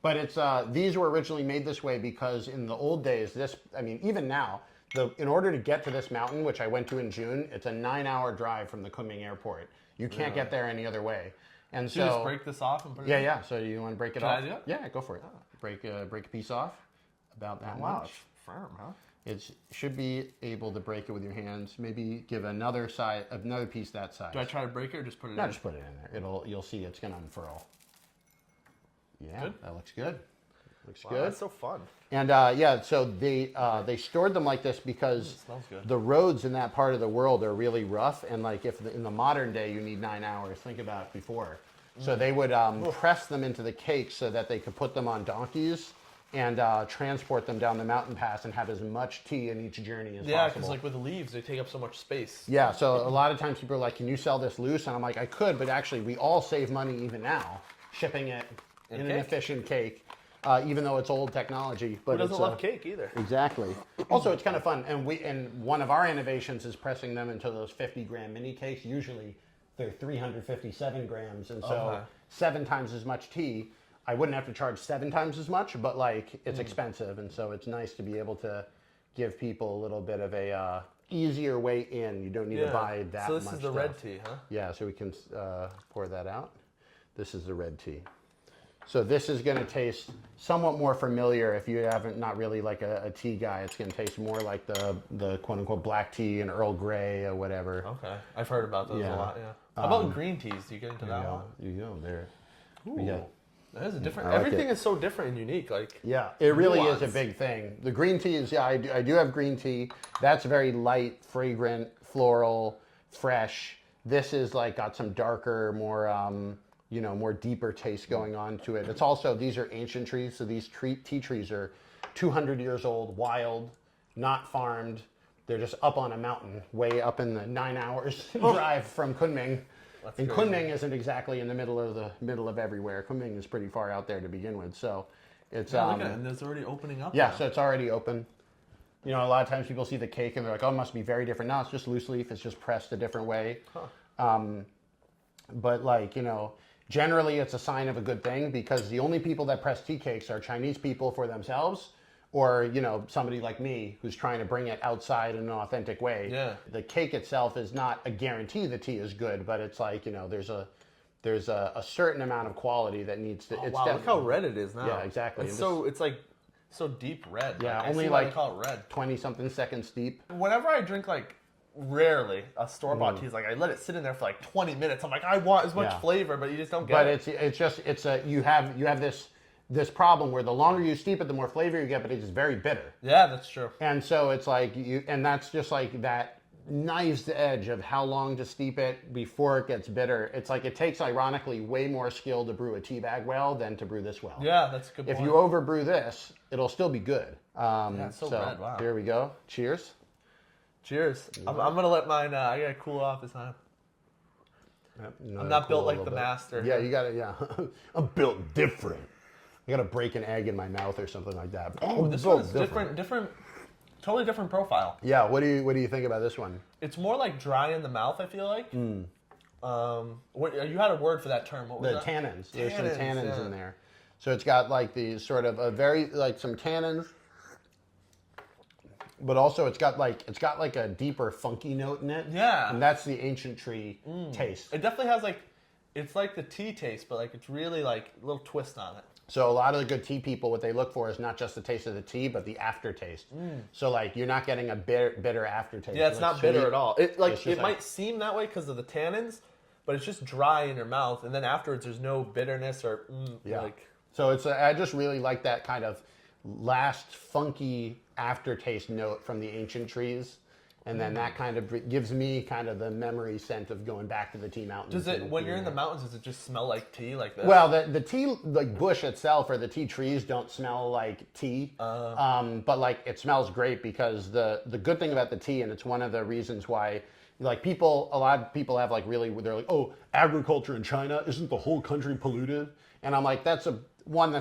But it's these were originally made this way because in the old days, even now, in order to get to this mountain, which I went to in June, it's a 9-hour drive from the Kunming airport. You can't get there any other way. And so you just break this off and put it in? Yeah. So you want to break it Can off? I do it? Yeah, go for it. Break a piece off. About that Wow, much. it's firm, huh? It should be able to break it with your hands. Maybe give another piece that size. Do I try to break it or just put it in? No, just put it in there. You'll see it's gonna unfurl. Yeah, Good? that looks good. Wow, Good. that's so fun. And so they stored them like this because It smells good. the roads in that part of the world are really rough. And like in the modern day you need 9 hours, think about it before. So they would press them into the cake so that they could put them on donkeys and transport them down the mountain pass and have as much tea in each journey as Yeah, possible. because like with the leaves, they take up so much space. Yeah, so a lot of times people are like, can you sell this loose? And I'm like, I could, but actually we all save money even now shipping it in an efficient cake, even though it's old technology. But Who doesn't love cake either? Exactly. Also, it's kind of fun. And one of our innovations is pressing them into those 50-gram mini cakes. Usually they're 357 grams. And so 7 times as much tea. I wouldn't have to charge 7 times as much, but like it's expensive. And so it's nice to be able to give people a little bit of a easier way in. You don't need to buy that much. So this is the red tea, huh? Yeah, so we can pour that out. This is the red tea. So this is going to taste somewhat more familiar if you haven't, not really like a tea guy. It's going to taste more like the quote unquote black tea and Earl Grey or whatever. Okay, I've heard about those a lot. Yeah. How about green teas? Do you get into that one? You go there. Ooh, that is a different. like everything it. is so different and unique. Like Yeah, it really is a nuance. big thing. The green tea is, I do have green tea. That's very light, fragrant, floral, fresh. This is like got some darker, more more deeper taste going on to it. It's also, these are ancient trees, so these tea trees are 200 years old, wild, not farmed. They're just up on a mountain, way up in the 9 hours drive from Kunming. And crazy. Kunming isn't exactly in the middle of everywhere. Kunming is pretty far out there to begin with, so it's look at it, and it's already opening up. yeah, now. so it's already open. You know, a lot of times people see the cake and they're like, oh, it must be very different. No, it's just loose leaf. It's just pressed a different way. But like, generally it's a sign of a good thing because the only people that press tea cakes are Chinese people for themselves or, somebody like me who's trying to bring it outside in an authentic way. Yeah. The cake itself is not a guarantee the tea is good, but it's like, there's a certain amount of quality that needs to. Oh, wow, look how red it is now. Yeah, exactly. It's like so deep red. Yeah, like, I only see why like they call it red. 20-something seconds deep. Whenever I drink like rarely a store-bought tea, like I let it sit in there for like 20 minutes. I'm like, I want as much Yeah. flavor, but you just don't get But it. you have this problem where the longer you steep it, the more flavor you get, but it's just very bitter. Yeah, that's true. And so it's like and that's just like that knife's edge of how long to steep it before it gets bitter. It's like it takes, ironically, way more skill to brew a tea bag well than to brew this well. Yeah, that's a good point. If you overbrew this, it'll still be good. it's so red, wow. Here we go. Cheers. Cheers. I'm gonna let mine. I gotta cool off this time. I'm not built like the master. Yeah, you gotta. Yeah, I'm built different. I gotta break an egg in my mouth or something like that. Oh, this one's different, totally different profile. Yeah. What do you think about this one? It's more like dry in the mouth. I feel like. What you had a word for that term? What was The that? tannins. There's some tannins yeah. in there. So it's got like the sort of a very like some tannins, but also it's got like a deeper funky note in it. Yeah. And that's the ancient tree taste. It definitely has like, it's like the tea taste, but like it's really like a little twist on it. So a lot of the good tea people, what they look for is not just the taste of the tea, but the aftertaste. So like you're not getting a bitter aftertaste. Yeah, it's like not bitter at all. It like it like- might seem that way because of the tannins, but it's just dry in your mouth, and then afterwards there's no bitterness or like. So it's I just really like that kind of last funky aftertaste note from the ancient trees, and then that kind of gives me kind of the memory scent of going back to the tea mountains. Does it when you're in the mountains? Does it just smell like tea like this? Well, the tea like bush itself or the tea trees don't smell like tea, but like it smells great because the good thing about the tea, and it's one of the reasons why. Like a lot of people have like really, they're like, oh, agriculture in China, isn't the whole country polluted? And I'm like, that's a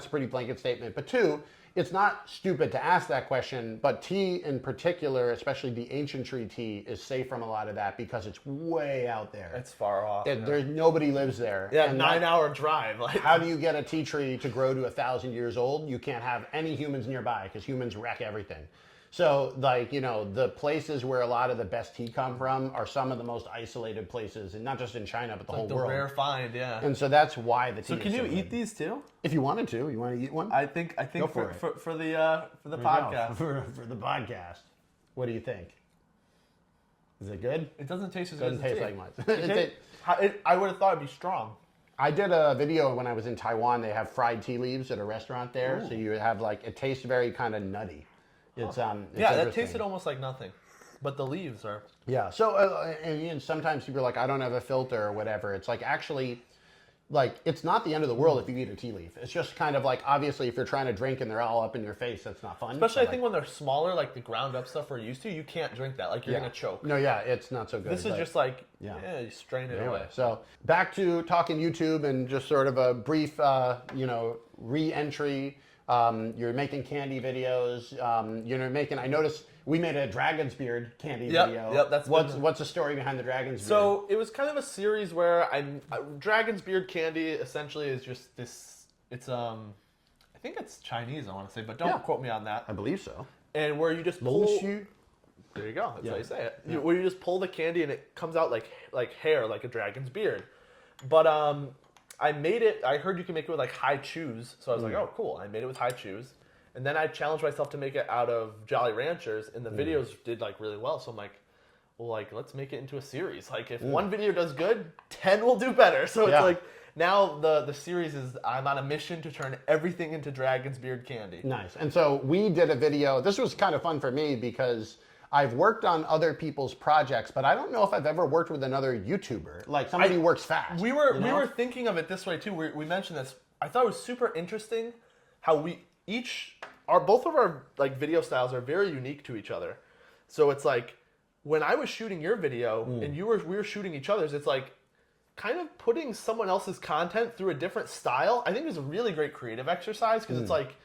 pretty blanket statement. But two, it's not stupid to ask that question, but tea in particular, especially the ancient tree tea, is safe from a lot of that because it's way out there. It's far off. There's nobody lives there. Yeah, And 9-hour drive. Like, how do you get a tea tree to grow to 1,000 years old? You can't have any humans nearby because humans wreck everything. So, like, you know, the places where a lot of the best tea come from are some of the most isolated places, and not just in China, but the whole the world. rare find, yeah. And so that's why the tea. So is can you so eat good. these too? If you wanted to, you want to eat one? I think Go for for the podcast. For the podcast. What do you think? Is it good? It doesn't taste as Doesn't good as taste tea. like much. I would have thought it'd be strong. I did a video when I was in Taiwan. They have fried tea leaves at a restaurant there, Ooh. so you have like it tastes very kind of nutty. It's yeah, that interesting. tasted almost like nothing, but the leaves are. Yeah. So and sometimes people are like, I don't have a filter or whatever. It's like actually, like it's not the end of the world if you eat a tea leaf. It's just kind of like obviously if you're trying to drink and they're all up in your face, that's not fun. Especially But, I think when they're smaller, like the ground up stuff we're used to, you can't drink that. Like you're gonna choke. No, yeah, it's not so good. This is but- just like yeah. you strain it Anyway, away. so back to talking YouTube and just sort of a brief, re-entry. You're making candy videos. I noticed we made a Dragon's Beard candy video. Yep, that's what's the story behind the Dragon's Beard? So it was kind of a series where Dragon's Beard candy essentially is just this. It's I think it's Chinese. I want to say, but don't quote me on that. I believe so. And where you just pull. Monsieur. There you go. That's how you say it. Yeah. Where you just pull the candy and it comes out like hair, like a dragon's beard. But I made it. I heard you can make it with like high chews, so I was like, oh, cool. I made it with high chews, and then I challenged myself to make it out of Jolly Ranchers, and the videos did like really well. So I'm like, well, like let's make it into a series. Like if one video does good, 10 will do better. So it's like now the series is I'm on a mission to turn everything into Dragon's Beard candy. Nice. And so we did a video. This was kind of fun for me because I've worked on other people's projects, but I don't know if I've ever worked with another YouTuber, like somebody who works fast. We were thinking of it this way too. We mentioned this. I thought it was super interesting how both of our like video styles are very unique to each other. So it's like when I was shooting your video and we were shooting each other's, it's like kind of putting someone else's content through a different style. I think it was a really great creative exercise because it's like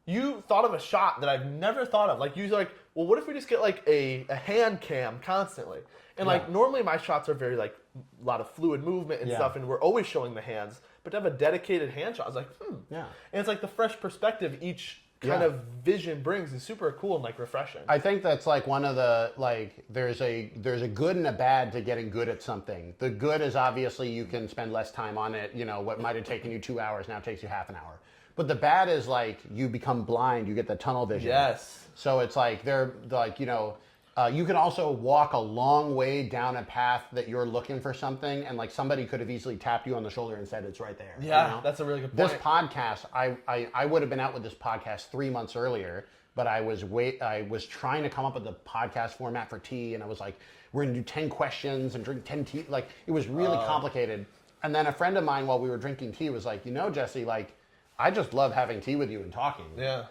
you thought of a shot that I've never thought of. Like, you're like, well, what if we just get, like, a hand cam constantly? And, like, normally my shots are very, like, a lot of fluid movement and stuff, and we're always showing the hands. But to have a dedicated hand shot, I was like, Yeah. And it's, like, the fresh perspective each kind of vision brings is super cool and, like, refreshing. I think that's, like, one of the, like, there's a good and a bad to getting good at something. The good is obviously you can spend less time on it. You know, what might have taken you 2 hours now takes you half an hour. But the bad is like you become blind, you get the tunnel vision. Yes. So it's like you can also walk a long way down a path that you're looking for something, and like somebody could have easily tapped you on the shoulder and said it's right there. Yeah, you know? that's a really good point. This podcast, I would have been out with this podcast 3 months earlier, but I was trying to come up with a podcast format for tea, and I was like, we're gonna do 10 questions and drink 10 tea. Like it was really complicated. And then a friend of mine, while we were drinking tea, was like, Jesse, like, I just love having tea with you and talking. Yeah.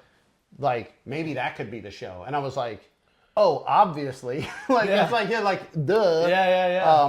Like, maybe that could be the show. And I was like, oh, obviously. It's like, yeah, like, duh. Yeah.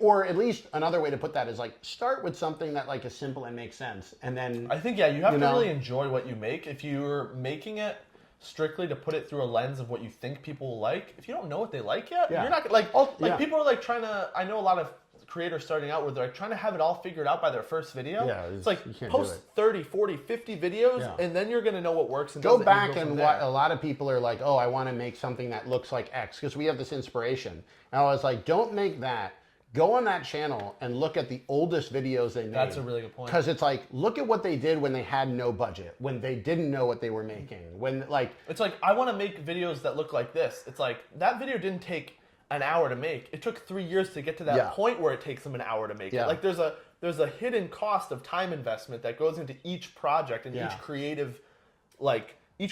Or at least another way to put that is like, start with something that like is simple and makes sense. And then I think, you have to really enjoy what you make. If you're making it strictly to put it through a lens of what you think people will like, if you don't know what they like yet, you're not, like, people are like trying to, I know a lot of creators starting out where they're like trying to have it all figured out by their first video. Yeah, it's like you can't post do it. 30, 40, 50 videos, Yeah. and then you're going to know what works and Go doesn't. back go and from what there. a lot of people are like, oh, I want to make something that looks like X because we have this inspiration. And I was like, don't make that. Go on that channel and look at the oldest videos they made. That's a really good point. Because it's like, look at what they did when they had no budget, when they didn't know what they were making, when like. It's like, I want to make videos that look like this. It's like, that video didn't take an hour to make. It took 3 years to get to that Yeah. point where it takes them an hour to make Yeah. it. Like there's a hidden cost of time investment that goes into each project and Yeah. each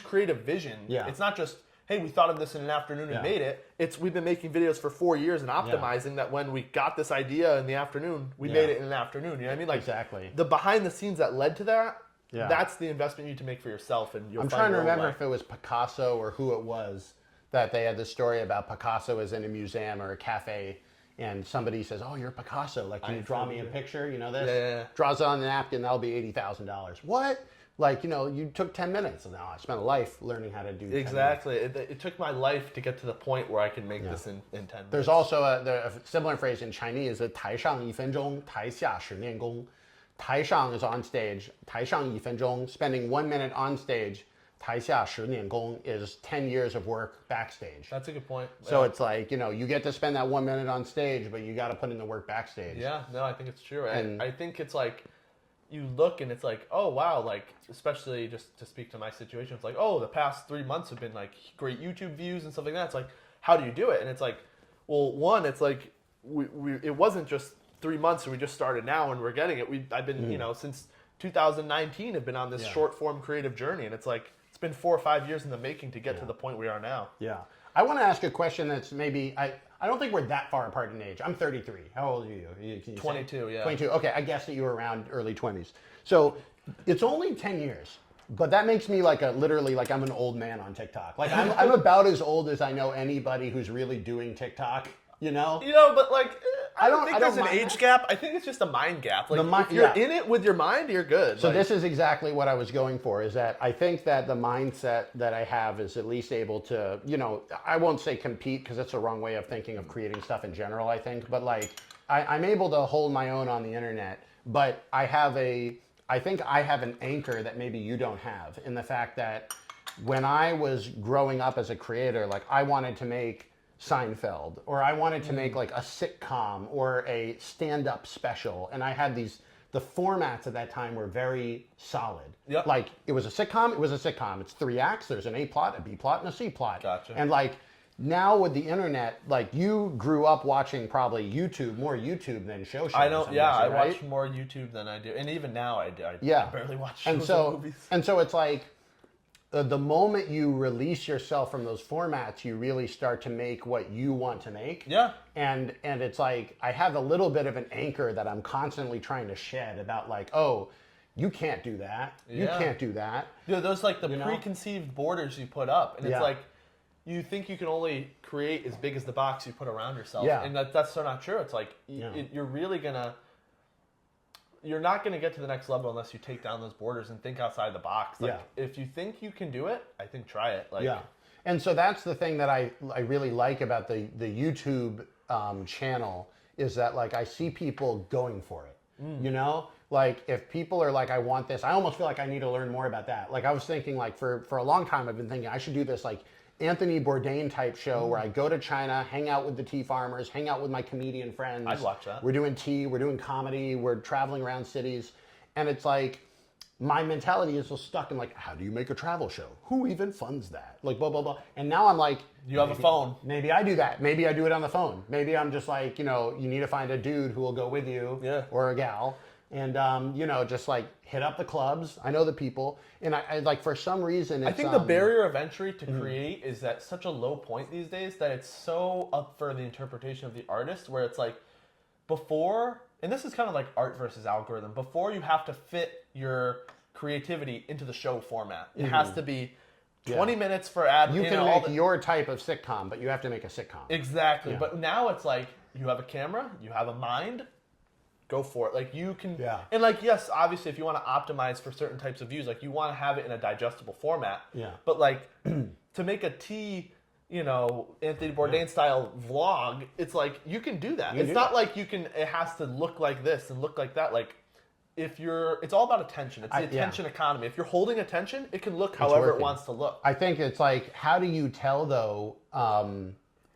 creative vision. Yeah. It's not just, hey, we thought of this in an afternoon and Yeah. made it. It's we've been making videos for 4 years and optimizing that when we got this idea in the afternoon, we Yeah. made it in an afternoon. You know what I mean? Like Exactly. the behind the scenes that led to that. Yeah. That's the investment you need to make for yourself, and you'll I'm find trying to your own remember way. if it was Picasso or who it was that they had the story about Picasso is in a museum or a cafe and somebody says, oh, you're Picasso. Like, can you draw me a picture? You know this? Yeah. Draws it on the napkin, that'll be $80,000. What? Like, you took 10 minutes. No, I spent a life learning how to do 10 minutes. Exactly. It took my life to get to the point where I can make this in 10 minutes. There's also a similar phrase in Chinese, 台上1分钟,台下10年功. 台上 is on stage, 台上1分钟, spending 1 minute on stage. 台下10年功 is 10 years of work backstage. That's a good point. So it's like, you get to spend that 1 minute on stage, but you got to put in the work backstage. Yeah, no, I think it's true. And- I think it's like, you look and it's like, oh, wow, like, especially just to speak to my situation, it's like, oh, the past 3 months have been like great YouTube views and stuff like that. It's like, how do you do it? And it's like, well, one, it's like, it wasn't just 3 months and we just started now and we're getting it. I've been, since 2019 have been on this short form creative journey. And it's like, it's been 4 or 5 years in the making to get to the point we are now. Yeah. I want to ask a question that's maybe, I don't think we're that far apart in age. I'm 33. How old are you? Can you say? 22, yeah. 22. Okay, I guess that you were around early 20s. So it's only 10 years. But that makes me literally like I'm an old man on TikTok. Like I'm about as old as I know anybody who's really doing TikTok, But like, I don't think there's an mind age that. gap. I think it's just a mind gap. Like, if you're yeah. in it with your mind, you're good. So Like, this is exactly what I was going for, is that I think that the mindset that I have is at least able to, I won't say compete because that's the wrong way of thinking of creating stuff in general, I think. But like, I'm able to hold my own on the internet, but I think I have an anchor that maybe you don't have, in the fact that when I was growing up as a creator, like I wanted to make Seinfeld, or I wanted to make like a sitcom or a stand-up special, and I had the formats at that time were very solid. Yep. Like it was a sitcom. It's 3 acts. There's an A plot, a B plot, and a C plot. Gotcha. And like now with the internet, like you grew up watching probably more YouTube than shows. I don't. I'm Yeah, guessing, I right? watch more YouTube than I do, and even now I Yeah. barely watch And shows so or movies. and so it's like the moment you release yourself from those formats, you really start to make what you want to make. Yeah. And it's like I have a little bit of an anchor that I'm constantly trying to shed about, like, oh, you can't do that. You Yeah. can't do that. Those like the know? preconceived borders you put up, and Yeah. it's like you think you can only create as big as the box you put around yourself, Yeah. and that's so not true. It's like Yeah. you're not gonna get to the next level unless you take down those borders and think outside the box. Like, Yeah. if you think you can do it, I think try it. Like, Yeah. And so that's the thing that I really like about the YouTube channel, is that like I see people going for it. Like if people are like, I want this, I almost feel like I need to learn more about that. Like I was thinking, like for a long time I've been thinking I should do this like Anthony Bourdain type show where I go to China, hang out with the tea farmers, hang out with my comedian friends. I'd watch that. We're doing tea, we're doing comedy, we're traveling around cities. And it's like, my mentality is so stuck in like, how do you make a travel show? Who even funds that? Like, blah, blah, blah. And now I'm like, you have a phone. maybe I do that. Maybe I do it on the phone. Maybe I'm just like, you need to find a dude who will go with you, Yeah. or a gal. And, just like hit up the clubs. I know the people. And I like, for some reason, it's, I think the barrier of entry to create is at such a low point these days that it's so up for the interpretation of the artist, where it's like before, and this is kind of like art versus algorithm, before you have to fit your creativity into the show format. It has to be 20 minutes for ad. You can all make your type of sitcom, but you have to make a sitcom. Exactly. Yeah. But now it's like you have a camera, you have a mind, go for it. Like you can, Yeah. and like, yes, obviously if you want to optimize for certain types of views, like you want to have it in a digestible format. Yeah. But like to make a tea Anthony Bourdain style vlog, it's like you can do that. It's not like it has to look like this and look like that. Like it's all about attention. It's the attention economy. If you're holding attention, it can look however it wants to look. I think it's like, how do you tell though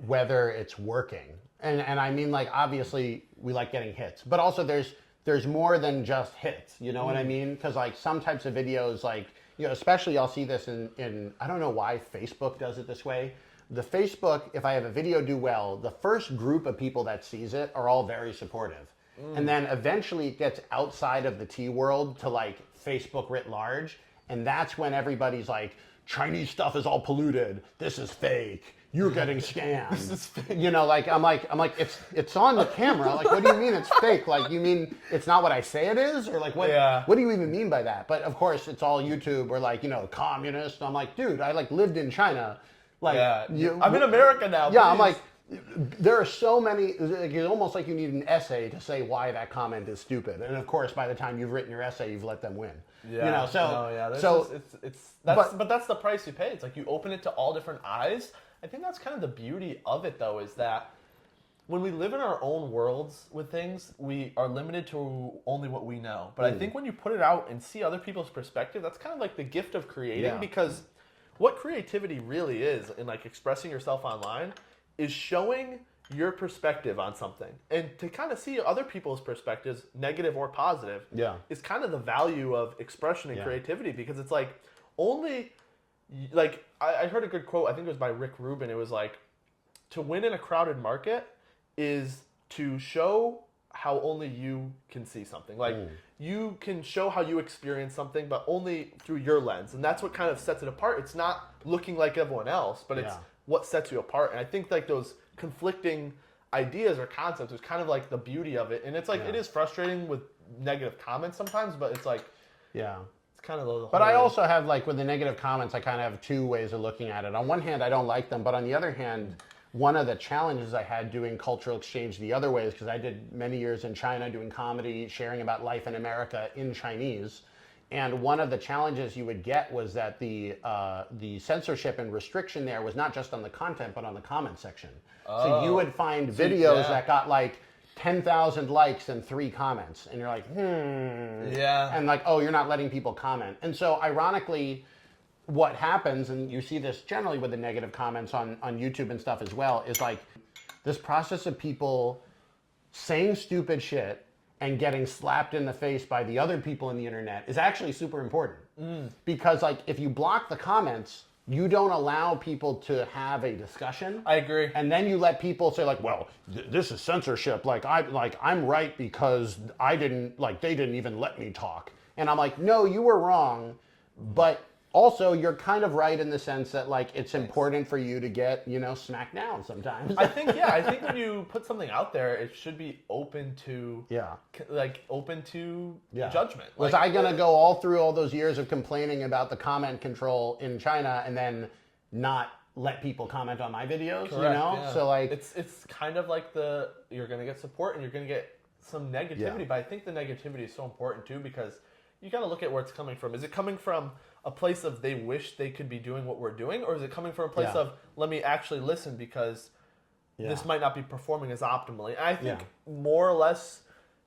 whether it's working? And I mean, like, obviously we like getting hits, but also there's more than just hits. You know what I mean? Because like some types of videos, like, especially I'll see this in I don't know why Facebook does it this way. The Facebook, if I have a video do well, the first group of people that sees it are all very supportive. And then eventually it gets outside of the T world to like Facebook writ large. And that's when everybody's like, Chinese stuff is all polluted. This is fake. You're getting scammed. This is fake. I'm like, it's on the camera. Like, what do you mean it's fake? Like, you mean it's not what I say it is? Or like, what do you even mean by that? But of course, it's all YouTube or like, communist. I'm like, dude, I like lived in China. Like, I'm in America now. Yeah, please. I'm like, there are so many. It's almost like you need an essay to say why that comment is stupid. And of course, by the time you've written your essay, you've let them win. Yeah. But that's the price you pay. It's like you open it to all different eyes. I think that's kind of the beauty of it, though, is that when we live in our own worlds with things, we are limited to only what we know. But I think when you put it out and see other people's perspective, that's kind of like the gift of creating, because what creativity really is in like expressing yourself online is showing your perspective on something. And to kind of see other people's perspectives, negative or positive, is kind of the value of expression and creativity, because it's like only... Like, I heard a good quote, I think it was by Rick Rubin. It was like, to win in a crowded market is to show how only you can see something. Like, you can show how you experience something, but only through your lens. And that's what kind of sets it apart. It's not looking like everyone else, but it's what sets you apart. And I think, like, those conflicting ideas or concepts is kind of like the beauty of it. And it's like, it is frustrating with negative comments sometimes, but it's like... kind of the But I also have, like, with the negative comments, I kind of have two ways of looking at it. On one hand, I don't like them, but on the other hand, one of the challenges I had doing cultural exchange the other way is because I did many years in China doing comedy, sharing about life in America in Chinese. And one of the challenges you would get was that the censorship and restriction there was not just on the content, but on the comment section. So you would find videos that got, like, 10,000 likes and 3 comments, and you're like, and like, oh, you're not letting people comment. And so ironically, what happens, and you see this generally with the negative comments on YouTube and stuff as well, is like this process of people saying stupid shit and getting slapped in the face by the other people in the internet is actually super important. Because like if you block the comments, you don't allow people to have a discussion. I agree. And then you let people say like, well, this is censorship. I'm right because they didn't even let me talk. And I'm like, no, you were wrong. But also you're kind of right in the sense that like it's important for you to get, smacked down sometimes. I think when you put something out there, it should be open to judgment. Was I gonna go all through all those years of complaining about the comment control in China and then not let people comment on my videos? Correct, yeah. So like it's kind of like you're gonna get support and you're gonna get some negativity, but I think the negativity is so important too, because you got to look at where it's coming from. Is it coming from a place of they wish they could be doing what we're doing, or is it coming from a place of let me actually listen because this might not be performing as optimally? And I think more or less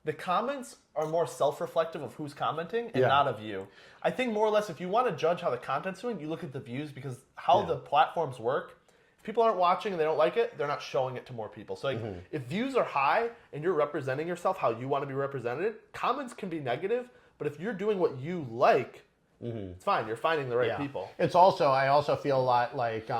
the comments are more self-reflective of who's commenting and not of you. I think more or less if you want to judge how the content's doing, you look at the views, because how the platforms work. If people aren't watching and they don't like it, they're not showing it to more people. So if views are high and you're representing yourself how you want to be represented, comments can be negative. But if you're doing what you like, it's fine. You're finding the right people. It's also, I also feel a lot like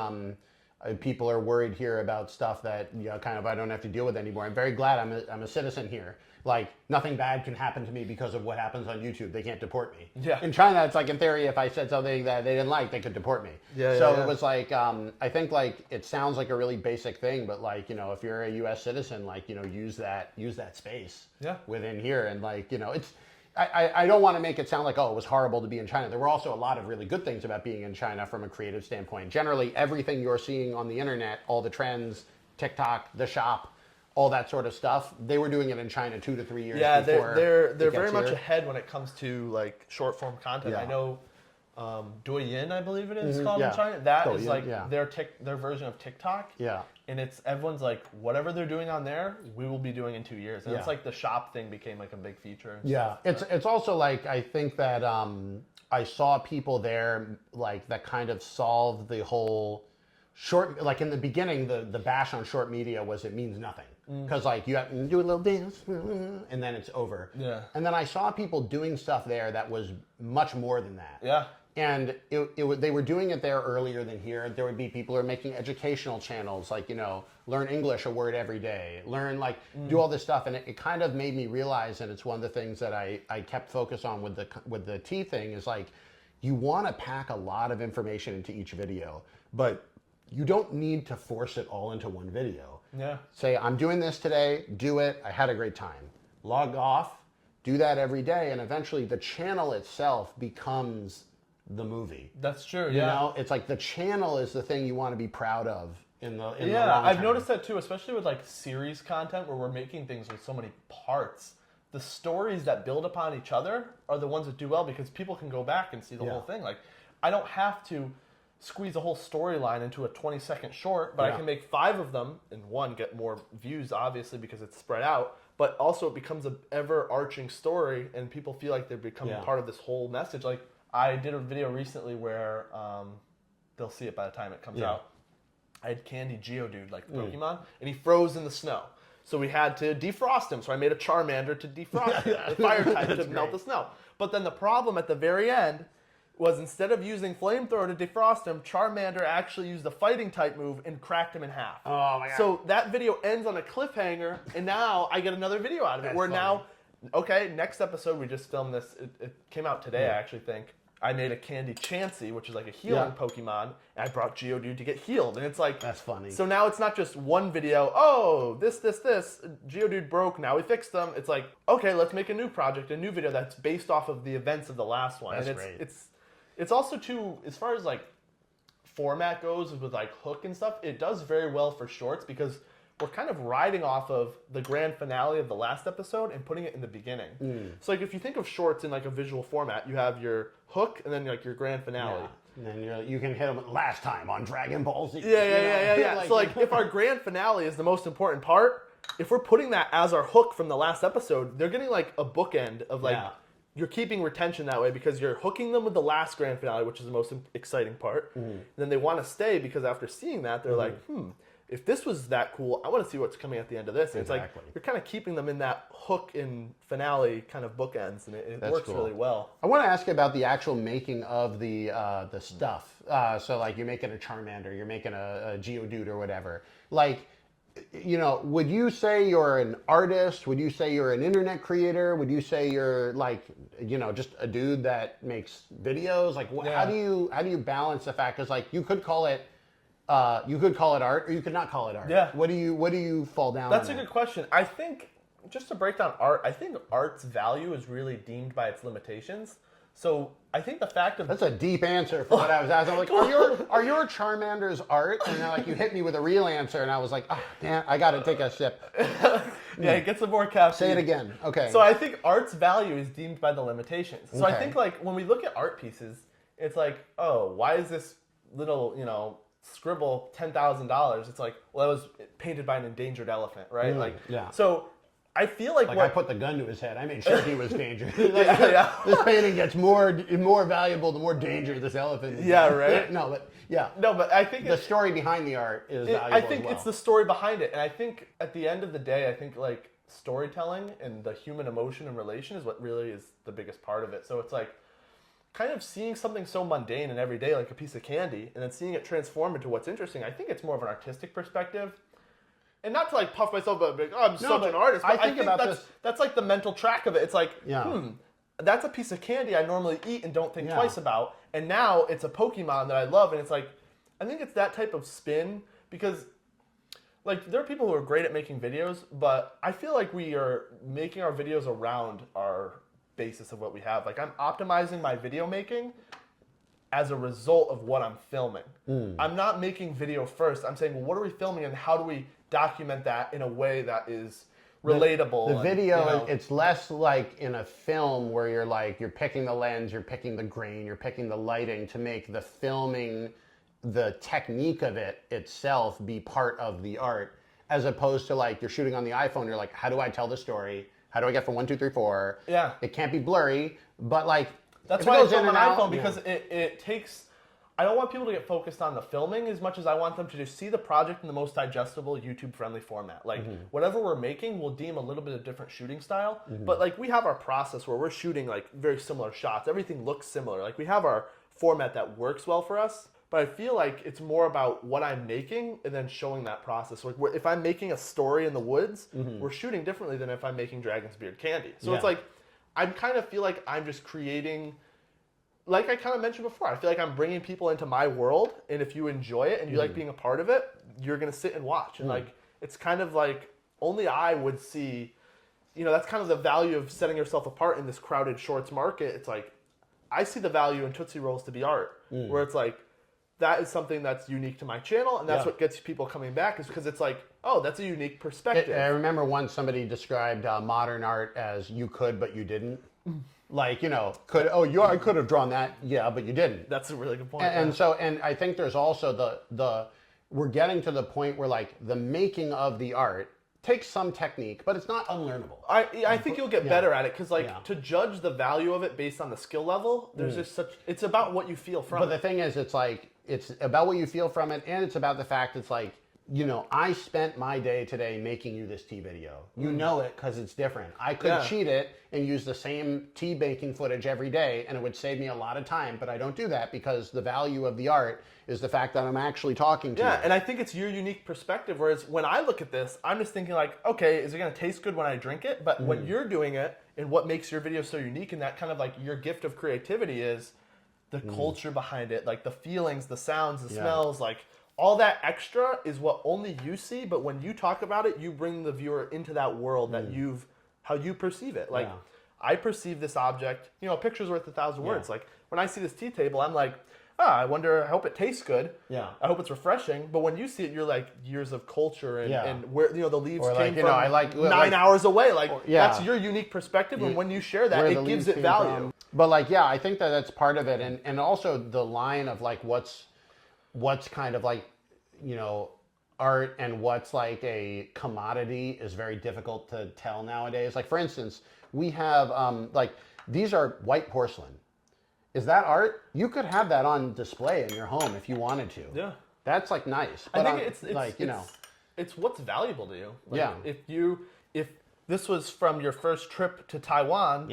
people are worried here about stuff that kind of I don't have to deal with anymore. I'm very glad I'm a citizen here. Like nothing bad can happen to me because of what happens on YouTube. They can't deport me. Yeah. In China, it's like in theory, if I said something that they didn't like, they could deport me. It was like I think like it sounds like a really basic thing, but like if you're a U.S. citizen, like use that space within here, and like it's. I don't want to make it sound like, oh, it was horrible to be in China. There were also a lot of really good things about being in China from a creative standpoint. Generally, everything you're seeing on the internet, all the trends, TikTok, the shop, all that sort of stuff, they were doing it in China 2 to 3 years before. They're very much ahead when it comes to like short form content. I know Douyin, I believe it is called yeah. in China. That is Douyin, like yeah. their version of TikTok. Yeah. And it's everyone's like, whatever they're doing on there, we will be doing in 2 years. And it's like the shop thing became like a big feature. And Yeah, stuff. it's also like I think that I saw people there like that kind of solved the whole short. Like in the beginning, the bash on short media was it means nothing because like you have to do a little dance and then it's over. Yeah. And then I saw people doing stuff there that was much more than that. Yeah. And they were doing it there earlier than here. There would be people who are making educational channels, like, you know, learn English a word every day, learn, like, do all this stuff. And it kind of made me realize, and it's one of the things that I kept focus on with the tea thing, is like, you want to pack a lot of information into each video, but you don't need to force it all into one video. Yeah. Say, I'm doing this today, do it, I had a great time. Log off, do that every day, and eventually the channel itself becomes the movie. That's true. You know, it's like the channel is the thing you want to be proud of in the long I've term. noticed that too, especially with like series content where we're making things with so many parts. The stories that build upon each other are the ones that do well because people can go back and see the whole thing. Like, I don't have to squeeze a whole storyline into a 20-second short, but I can make 5 of them and one get more views, obviously, because it's spread out. But also it becomes an ever-arching story, and people feel like they're becoming part of this whole message. Like, I did a video recently where they'll see it by the time it comes out. I had Candy Geodude, like the Pokemon, and he froze in the snow. So we had to defrost him. So I made a Charmander to defrost him, a fire type to melt the snow. But then the problem at the very end was instead of using Flamethrower to defrost him, Charmander actually used a fighting type move and cracked him in half. Oh my god. So that video ends on a cliffhanger, and now I get another video out of it. That's where funny. now, okay, next episode, we just filmed this. It came out today, I actually think. I made a Candy Chansey, which is like a healing Pokemon, and I brought Geodude to get healed. And it's like... That's funny. So now it's not just one video, oh, this. Geodude broke, now we fixed them. It's like, okay, let's make a new project, a new video that's based off of the events of the last one. That's and great. It's also, too, as far as like format goes with like hook and stuff, it does very well for shorts because we're kind of riding off of the grand finale of the last episode and putting it in the beginning. So like if you think of shorts in like a visual format, you have your hook and then like your grand finale. And then you can hit them last time on Dragon Ball Z. Yeah. So like if our grand finale is the most important part, if we're putting that as our hook from the last episode, they're getting like a bookend of like you're keeping retention that way because you're hooking them with the last grand finale, which is the most exciting part. And then they want to stay because after seeing that, they're like, if this was that cool, I want to see what's coming at the end of this. And it's like you're kind of keeping them in that hook and finale kind of bookends, and it works really well. I want to ask you about the actual making of the stuff. So like you're making a Charmander, you're making a Geodude or whatever. Like, you know, would you say you're an artist? Would you say you're an internet creator? Would you say you're like, you know, just a dude that makes videos? Like, how do you balance the fact? Because like you could call it art, or you could not call it art. Yeah. What do you fall down? That's on a good question. I think just to break down art, I think art's value is really deemed by its limitations. So I think the fact of That's a deep answer for what I was asking. I'm like, are your Charmanders art? And then like you hit me with a real answer, and I was like, damn, I got to take a sip. get some more caffeine. Say it again. Okay. So I think art's value is deemed by the limitations. So I Okay. think like when we look at art pieces, it's like, oh, why is this little, you know, scribble $10,000? It's like, well, that was painted by an endangered elephant, right? So I feel like I put the gun to his head. I made sure he was dangerous. Yeah. This painting gets more valuable the more danger this elephant is. Yeah, right? No, but I think the story behind the art is valuable I think as well. it's the story behind it. And I think at the end of the day, I think like storytelling and the human emotion and relation is what really is the biggest part of it. So it's like kind of seeing something so mundane and everyday like a piece of candy and then seeing it transform into what's interesting. I think it's more of an artistic perspective. And not to like puff myself up, like, oh, I'm such an artist. But I think about that's like the mental track of it. It's like, that's a piece of candy I normally eat and don't think twice about. And now it's a Pokemon that I love. And it's like, I think it's that type of spin because like there are people who are great at making videos, but I feel like we are making our videos around our basis of what we have. Like I'm optimizing my video making as a result of what I'm filming. I'm not making video first. I'm saying, well, what are we filming and how do we document that in a way that is relatable. The video, you know. it's less like in a film where you're picking the lens, you're picking the grain, you're picking the lighting to make the filming, the technique of it itself be part of the art, as opposed to like you're shooting on the iPhone, you're like, how do I tell the story? How do I get from 1, 2, 3, 4? Yeah. It can't be blurry, but like that's if it why I goes film in an and iPhone out, because yeah. it takes. I don't want people to get focused on the filming as much as I want them to just see the project in the most digestible, YouTube-friendly format. Like, whatever we're making, we'll deem a little bit of different shooting style. But, like, we have our process where we're shooting, like, very similar shots. Everything looks similar. Like, we have our format that works well for us. But I feel like it's more about what I'm making and then showing that process. Like, if I'm making a story in the woods, we're shooting differently than if I'm making Dragon's Beard candy. So it's like, I kind of feel like I'm just creating... Like I kind of mentioned before, I feel like I'm bringing people into my world, and if you enjoy it and you like being a part of it, you're going to sit and watch. And like, it's kind of like only I would see, you know, that's kind of the value of setting yourself apart in this crowded shorts market. It's like, I see the value in Tootsie Rolls to be art, where it's like, that is something that's unique to my channel, and that's what gets people coming back, is because it's like, oh, that's a unique perspective. I remember once somebody described modern art as you could, but you didn't. Like, you know, I could have drawn that, yeah, but you didn't. That's a really good point. And I think there's also we're getting to the point where like the making of the art takes some technique, but it's not unlearnable. I think you'll get better at it, because like to judge the value of it based on the skill level, there's just it's about what you feel from it. But the thing is, it's like, it's about what you feel from it, and it's about the fact it's like, you know, I spent my day today making you this tea video. You know it because it's different. I could cheat it and use the same tea baking footage every day, and it would save me a lot of time, but I don't do that because the value of the art is the fact that I'm actually talking to you. Yeah, and I think it's your unique perspective, whereas when I look at this, I'm just thinking like, okay, is it going to taste good when I drink it? But when you're doing it, and what makes your video so unique, and that kind of like your gift of creativity is the culture behind it, like the feelings, the sounds, the smells, like... All that extra is what only you see, but when you talk about it, you bring the viewer into that world that how you perceive it. Like, I perceive this object, you know, a picture's worth 1,000 words. Like, when I see this tea table, I'm like, I wonder, I hope it tastes good. Yeah. I hope it's refreshing. But when you see it, you're like, years of culture and where, you know, the leaves came from I like 9 hours away. Like, that's your unique perspective, and when you share that, it gives it value. From. But like, I think that's part of it. And also the line of like, what's kind of like, you know, art and what's like a commodity is very difficult to tell nowadays. Like, for instance, we have like, these are white porcelain. Is that art? You could have that on display in your home if you wanted to. Yeah. That's like nice. But I think it's like, you know, it's what's valuable to you. Like, if this was from your first trip to Taiwan,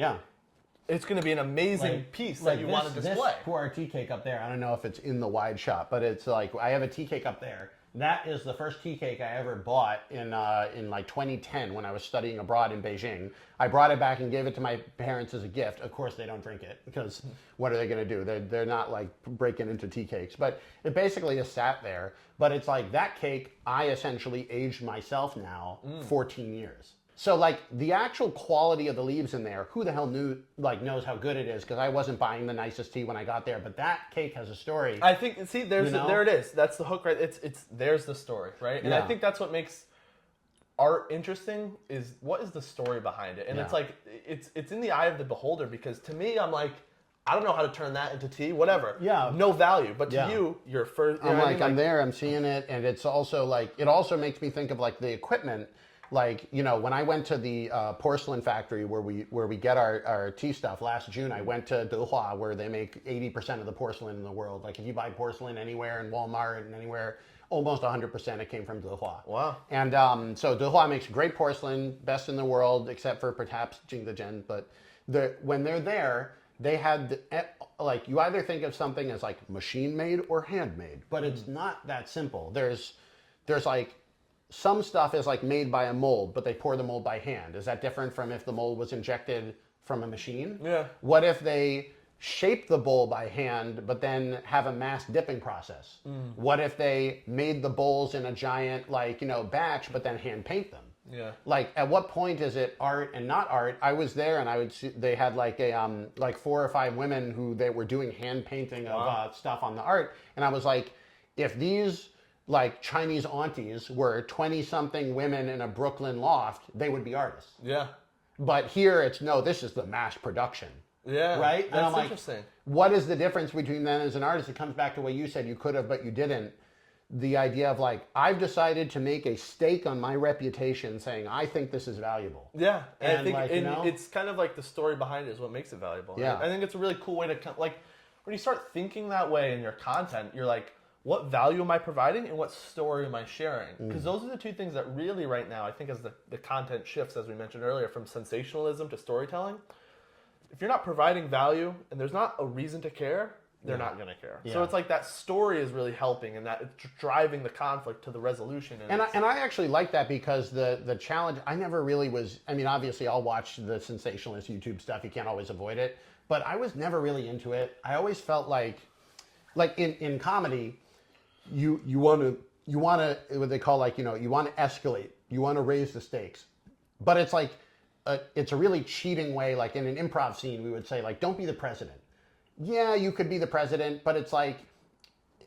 it's going to be an amazing piece that you want to display. This pour tea cake up there, I don't know if it's in the wide shot, but it's like, I have a tea cake up there. That is the first tea cake I ever bought in like 2010 when I was studying abroad in Beijing. I brought it back and gave it to my parents as a gift. Of course, they don't drink it because what are they going to do? They're not like breaking into tea cakes. But it basically just sat there. But it's like that cake, I essentially aged myself now 14 years. So like the actual quality of the leaves in there, who the hell knows how good it is, because I wasn't buying the nicest tea when I got there, but that cake has a story. I think, see, there it is. That's the hook, right? It's there's the story, right? And I think that's what makes art interesting, is what is the story behind it? And it's like, it's in the eye of the beholder, because to me, I'm like, I don't know how to turn that into tea, whatever. Yeah. No value. But to you, you're first. I'm like, I'm there, I'm seeing it, and it's also like, it also makes me think of like the equipment. Like, you know, when I went to the porcelain factory where we get our tea stuff last June, I went to Dehua, where they make 80% of the porcelain in the world. Like, if you buy porcelain anywhere in Walmart and anywhere, almost 100% it came from Dehua. Wow. And so Dehua makes great porcelain, best in the world, except for perhaps Jingdezhen. But when they're there, they had, like, you either think of something as like machine made or handmade, but it's not that simple. There's like, some stuff is like made by a mold, but they pour the mold by hand. Is that different from if the mold was injected from a machine? Yeah. What if they shape the bowl by hand, but then have a mass dipping process? What if they made the bowls in a giant, like, you know, batch, but then hand paint them? Yeah. Like, at what point is it art and not art? I was there, and I would see, they had like a like 4 or 5 women who they were doing hand painting of stuff on the art, and I was like, if these like Chinese aunties were 20-something women in a Brooklyn loft, they would be artists. Yeah. But here it's, no, this is the mass production. Yeah. Right? And I'm That's like, interesting. what is the difference between them as an artist? It comes back to what you said, you could have, but you didn't. The idea of like, I've decided to make a stake on my reputation saying, I think this is valuable. Yeah. And I think like, you know? it's kind of like the story behind it is what makes it valuable. Yeah. I think it's a really cool way to, like, when you start thinking that way in your content, you're like, what value am I providing and what story am I sharing? Because those are the two things that really right now, I think as the content shifts, as we mentioned earlier, from sensationalism to storytelling, if you're not providing value and there's not a reason to care, they're not going to care. Yeah. So it's like that story is really helping and that it's driving the conflict to the resolution. And I actually like that because the challenge, I never really was, I mean, obviously I'll watch the sensationalist YouTube stuff. You can't always avoid it. But I was never really into it. I always felt like in comedy, you want to, what they call like, you know, you want to escalate. You want to raise the stakes. But it's like, it's a really cheating way. Like in an improv scene, we would say like, don't be the president. Yeah, you could be the president, but it's like,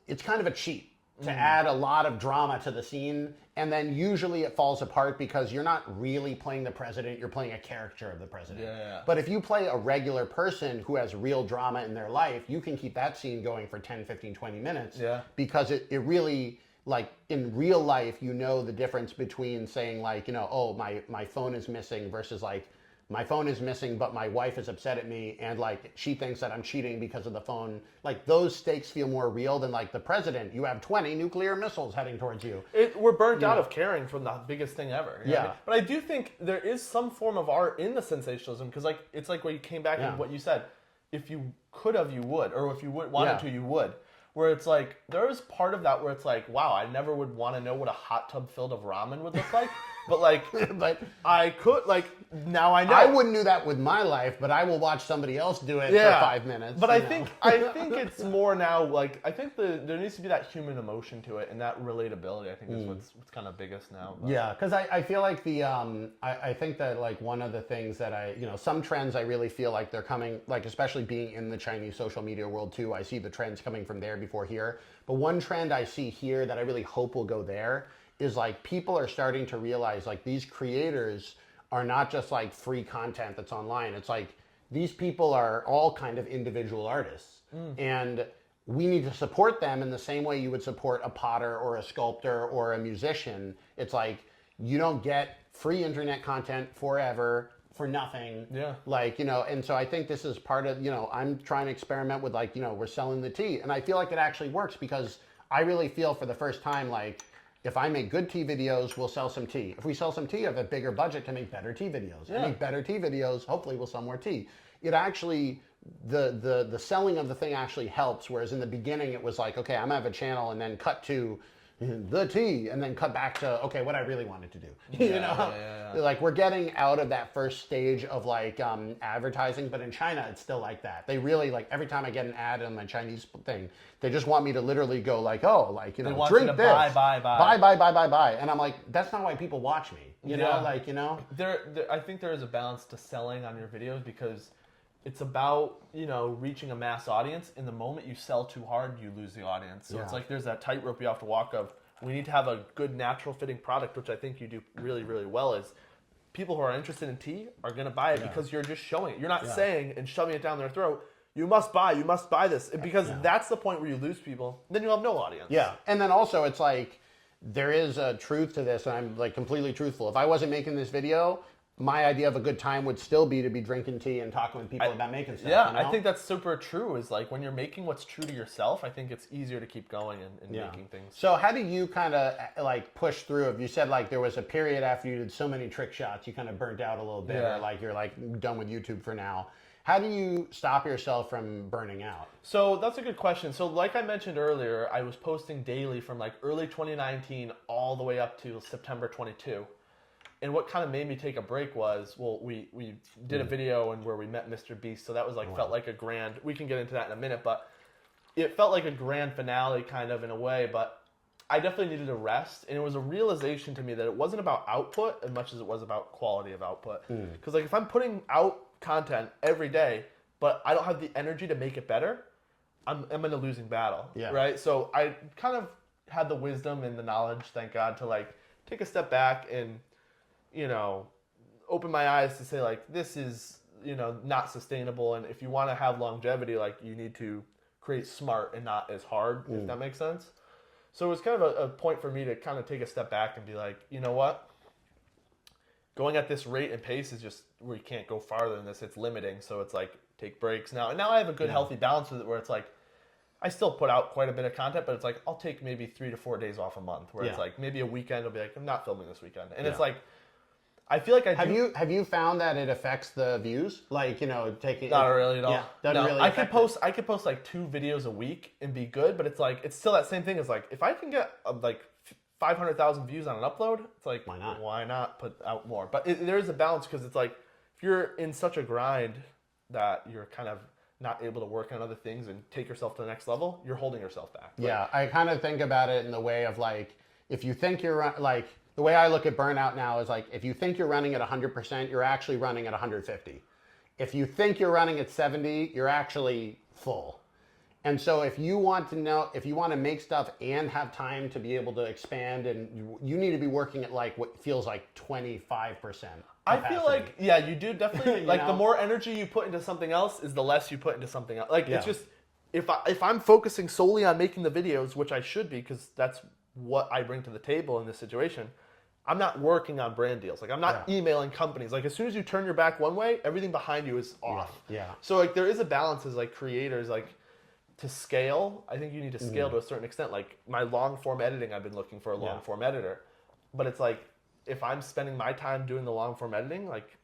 it's kind of a cheat to add a lot of drama to the scene. And then usually it falls apart because you're not really playing the president, you're playing a character of the president. Yeah. But if you play a regular person who has real drama in their life, you can keep that scene going for 10, 15, 20 minutes. Yeah. Because it really, like in real life, you know the difference between saying like, you know, oh, my phone is missing versus like, my phone is missing, but my wife is upset at me, and like she thinks that I'm cheating because of the phone. Like those stakes feel more real than like the president. You have 20 nuclear missiles heading towards you. We're burnt out of caring from the biggest thing ever. You know what I mean? But I do think there is some form of art in the sensationalism because like it's like when you came back and what you said. If you could have, you would, or if you wanted to, you would. Where it's like there is part of that where it's like, wow, I never would want to know what a hot tub filled of ramen would look like. But like, I could, like, now I know. I wouldn't do that with my life, but I will watch somebody else do it for 5 minutes. But I think it's more now, like, I think there needs to be that human emotion to it and that relatability, I think is what's kind of biggest now. But. Yeah, because I feel like I think that like one of the things that some trends I really feel like they're coming, like especially being in the Chinese social media world too, I see the trends coming from there before here. But one trend I see here that I really hope will go there is like people are starting to realize like these creators are not just like free content that's online. It's like these people are all kind of individual artists. And we need to support them in the same way you would support a potter or a sculptor or a musician. It's like you don't get free internet content forever for nothing. Yeah. Like, you know, and so I think this is part of, you know, I'm trying to experiment with like, you know, we're selling the tea. And I feel like it actually works because I really feel for the first time like, if I make good tea videos, we'll sell some tea. If we sell some tea, I have a bigger budget to make better tea videos. Yeah. I make better tea videos, hopefully we'll sell more tea. It actually, the selling of the thing actually helps, whereas in the beginning it was like, okay, I'm gonna have a channel and then cut to the tea and then cut back to, okay, what I really wanted to do. You know? Like we're getting out of that first stage of like advertising, but in China it's still like that. They really like every time I get an ad on my Chinese thing, they just want me to literally go like, oh, like, you know, drink this. Buy. And I'm like, that's not why people watch me. You know, like, you know? I think there is a balance to selling on your videos because it's about, you know, reaching a mass audience. In the moment you sell too hard, you lose the audience. So it's like there's that tightrope you have to walk of. We need to have a good natural fitting product, which I think you do really, really well, is people who are interested in tea are going to buy it because you're just showing it. You're not saying and shoving it down their throat, you must buy this. Because that's the point where you lose people. Then you'll have no audience. Yeah. And then also it's like, there is a truth to this, and I'm like completely truthful. If I wasn't making this video, my idea of a good time would still be to be drinking tea and talking with people about making stuff. Yeah, you know? I think that's super true. Is like when you're making what's true to yourself, I think it's easier to keep going and making things. So how do you kind of like push through? If you said like there was a period after you did so many trick shots, you kind of burnt out a little bit, or like you're like done with YouTube for now. How do you stop yourself from burning out? So that's a good question. So like I mentioned earlier, I was posting daily from like early 2019 all the way up to September 22. And what kind of made me take a break was, well, we did a video and where we met Mr. Beast, so that was like felt like a grand. We can get into that in a minute, but it felt like a grand finale kind of in a way. But I definitely needed a rest, and it was a realization to me that it wasn't about output as much as it was about quality of output. Because like if I'm putting out content every day, but I don't have the energy to make it better, I'm in a losing battle, right? So I kind of had the wisdom and the knowledge, thank God, to like take a step back and, you know, open my eyes to say like, this is, you know, not sustainable. And if you want to have longevity, like you need to create smart and not as hard, if that makes sense. So it was kind of a point for me to kind of take a step back and be like, you know what? Going at this rate and pace is just where you can't go farther than this. It's limiting. So it's like, take breaks now. And now I have a good, healthy balance with it where it's like, I still put out quite a bit of content, but it's like, I'll take maybe 3 to 4 days off a month where it's like, maybe a weekend I'll be like, I'm not filming this weekend. And it's like, I feel like Have you found that it affects the views? Like, you know, taking not really at all. Yeah, doesn't really I affect could post like 2 videos a week and be good, but it's like it's still that same thing as like if I can get like 500,000 views on an upload, it's like why not put out more? But there is a balance because it's like if you're in such a grind that you're kind of not able to work on other things and take yourself to the next level, you're holding yourself back. Like, yeah, I kind of think about it in the way of like, if you think you're like, the way I look at burnout now is like, if you think you're running at 100%, you're actually running at 150. If you think you're running at 70, you're actually full. And so if you want to know, if you want to make stuff and have time to be able to expand, and you need to be working at like what feels like 25% capacity. I feel like, yeah, you do definitely, like know? the more energy you put into something else is the less you put into something else. Like it's just, if I'm focusing solely on making the videos, which I should be, because that's what I bring to the table in this situation, I'm not working on brand deals. Like I'm not emailing companies. Like as soon as you turn your back one way, everything behind you is off. Yeah. So like there is a balance as like creators, like to scale. I think you need to scale to a certain extent. Like my long form editing, I've been looking for a long form editor, but it's like if I'm spending my time doing the long form editing, like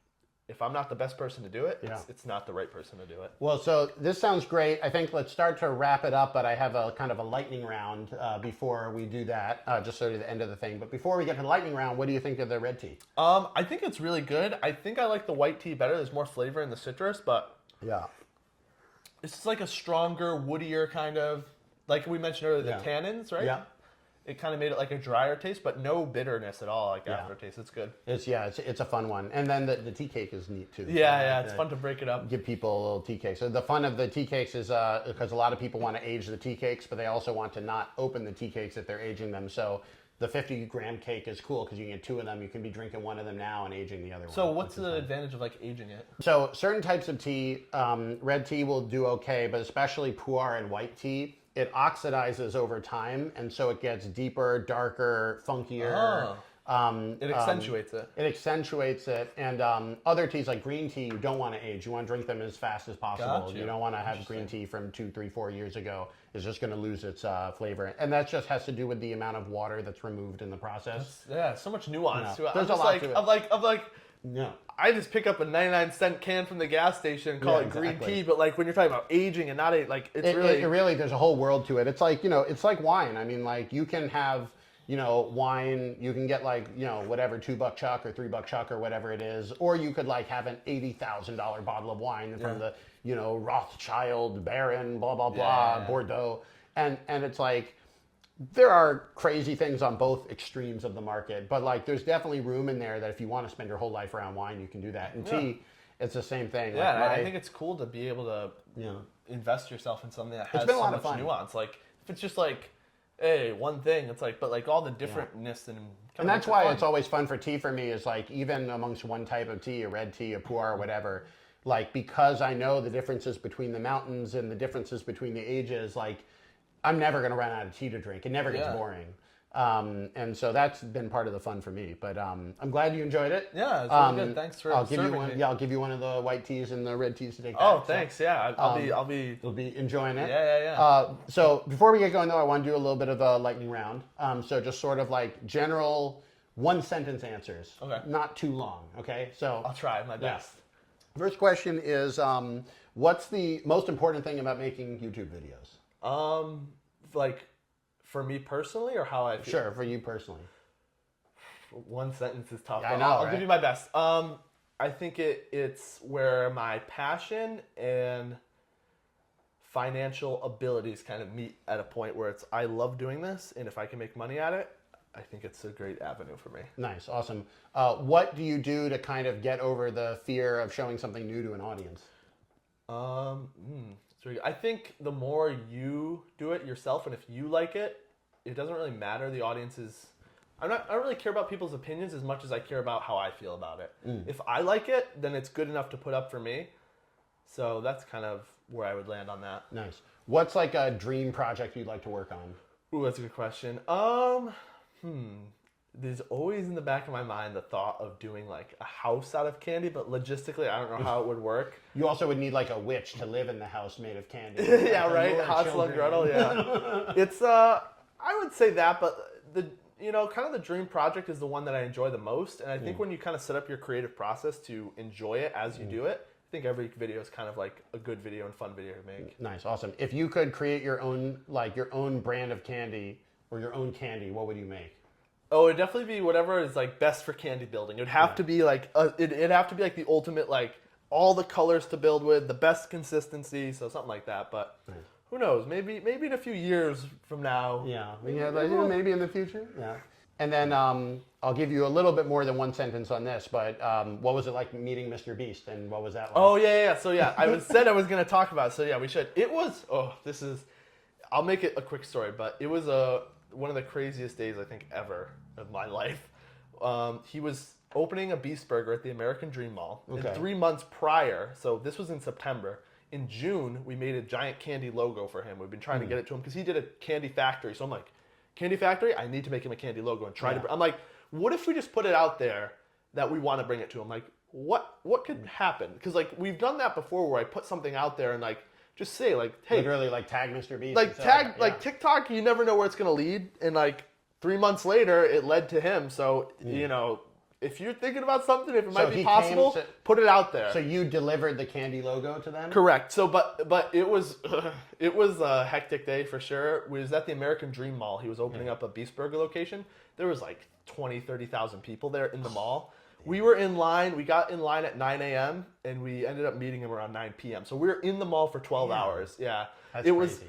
if I'm not the best person to do it, it's not the right person to do it. Well, so this sounds great. I think let's start to wrap it up, but I have a kind of a lightning round before we do that, just sort of the end of the thing. But before we get to the lightning round, what do you think of the red tea? I think it's really good. I think I like the white tea better. There's more flavor in the citrus, but it's just like a stronger, woodier kind of, like we mentioned earlier, the tannins, right? Yeah. It kind of made it like a drier taste, but no bitterness at all, like aftertaste. It's good. It's a fun one. And then the tea cake is neat too. Yeah, it's fun to break it up. Give people a little tea cake. So the fun of the tea cakes is because a lot of people want to age the tea cakes, but they also want to not open the tea cakes if they're aging them. So the 50-gram cake is cool because you can get 2 of them. You can be drinking one of them now and aging the other one. So what's the advantage of like aging it? So certain types of tea, red tea will do okay, but especially pu'er and white tea, it oxidizes over time, and so it gets deeper, darker, funkier. It accentuates it. It accentuates it. And other teas like green tea, you don't want to age. You want to drink them as fast as possible. Gotcha. You don't want to have green tea from 2, 3, 4 years ago. It's just going to lose its flavor. And that just has to do with the amount of water that's removed in the process. So much nuance to it. There's a lot to it. I'm like, I just pick up a 99-cent can from the gas station and call it green tea, but like when you're talking about aging and not like it's really there's a whole world to it. It's like, it's like wine. I mean, like you can have, wine, you can get like, whatever, $2 chuck or $3 chuck or whatever it is, or you could like have an $80,000 bottle of wine from the, Rothschild, Baron, blah, blah, blah, Bordeaux. And it's like, there are crazy things on both extremes of the market, but like there's definitely room in there that if you want to spend your whole life around wine, you can do that. And tea, it's the same thing. Yeah, I think it's cool to be able to invest yourself in something that has been a so lot of much fun. nuance. Like if it's just like, hey, one thing, it's like, but like all the differentness and that's why it's always fun for tea for me is like even amongst one type of tea, a red tea, a pu'er, or whatever, like because I know the differences between the mountains and the differences between the ages, like I'm never going to run out of tea to drink. It never gets boring. And so that's been part of the fun for me. But I'm glad you enjoyed it. Yeah, it's really good. Thanks for serving me. Yeah, I'll give you one of the white teas and the red teas to take back. Oh, thanks. Yeah, I'll be. You'll be enjoying it. Yeah. So before we get going, though, I want to do a little bit of a lightning round. So just sort of like general one-sentence answers. Okay. Not too long, okay? So I'll try my best. First question is, what's the most important thing about making YouTube videos? Like, for me personally, or how I feel? Sure, for you personally. One sentence is tough. I know, I'll give you my best. I think it's where my passion and financial abilities kind of meet at a point where it's I love doing this, and if I can make money at it, I think it's a great avenue for me. Nice, awesome. What do you do to kind of get over the fear of showing something new to an audience? I think the more you do it yourself, and if you like it, it doesn't really matter. The audience is, I don't really care about people's opinions as much as I care about how I feel about it. If I like it, then it's good enough to put up for me. So that's kind of where I would land on that. Nice. What's like a dream project you'd like to work on? Ooh, that's a good question. There's always in the back of my mind the thought of doing like a house out of candy, but logistically I don't know how it would work. You also would need like a witch to live in the house made of candy. Yeah, like right. Hansel and Gretel. Yeah. It's I would say that, but kind of the dream project is the one that I enjoy the most, and I think when you kind of set up your creative process to enjoy it as you do it, I think every video is kind of like a good video and fun video to make. Nice, awesome. If you could create your own brand of candy or your own candy, what would you make? Oh, it'd definitely be whatever is like best for candy building. It'd have to be like it'd have to be like the ultimate, like all the colors to build with, the best consistency, so something like that. But who knows? Maybe in a few years from now. Yeah, maybe in the future. Yeah. And then I'll give you a little bit more than one sentence on this, but what was it like meeting Mr. Beast, and what was that like? Oh yeah. So yeah, I said I was going to talk about it. So yeah, we should. It was. I'll make it a quick story, but it was one of the craziest days I think ever of my life. He was opening a Beast Burger at the American Dream Mall. Okay. And 3 months prior, so this was in September, in June, we made a giant candy logo for him. We've been trying to get it to him because he did a candy factory. So I'm like, candy factory? I need to make him a candy logo and try to... I'm like, what if we just put it out there that we want to bring it to him? Like, what could happen? Because like we've done that before where I put something out there and like, just say like, hey, literally like tag Mr. Beast. Like tag, like TikTok, you never know where it's gonna lead, and like 3 months later, it led to him. So if you're thinking about something, if it might be possible, put it out there. So you delivered the candy logo to them? Correct. So, but it was a hectic day for sure. We was at the American Dream Mall. He was opening up a Beast Burger location. There was like 30,000 people there in the mall. We were in line. We got in line at 9 a.m. and we ended up meeting him around 9 p.m. So we were in the mall for 12 hours. Yeah, that's crazy.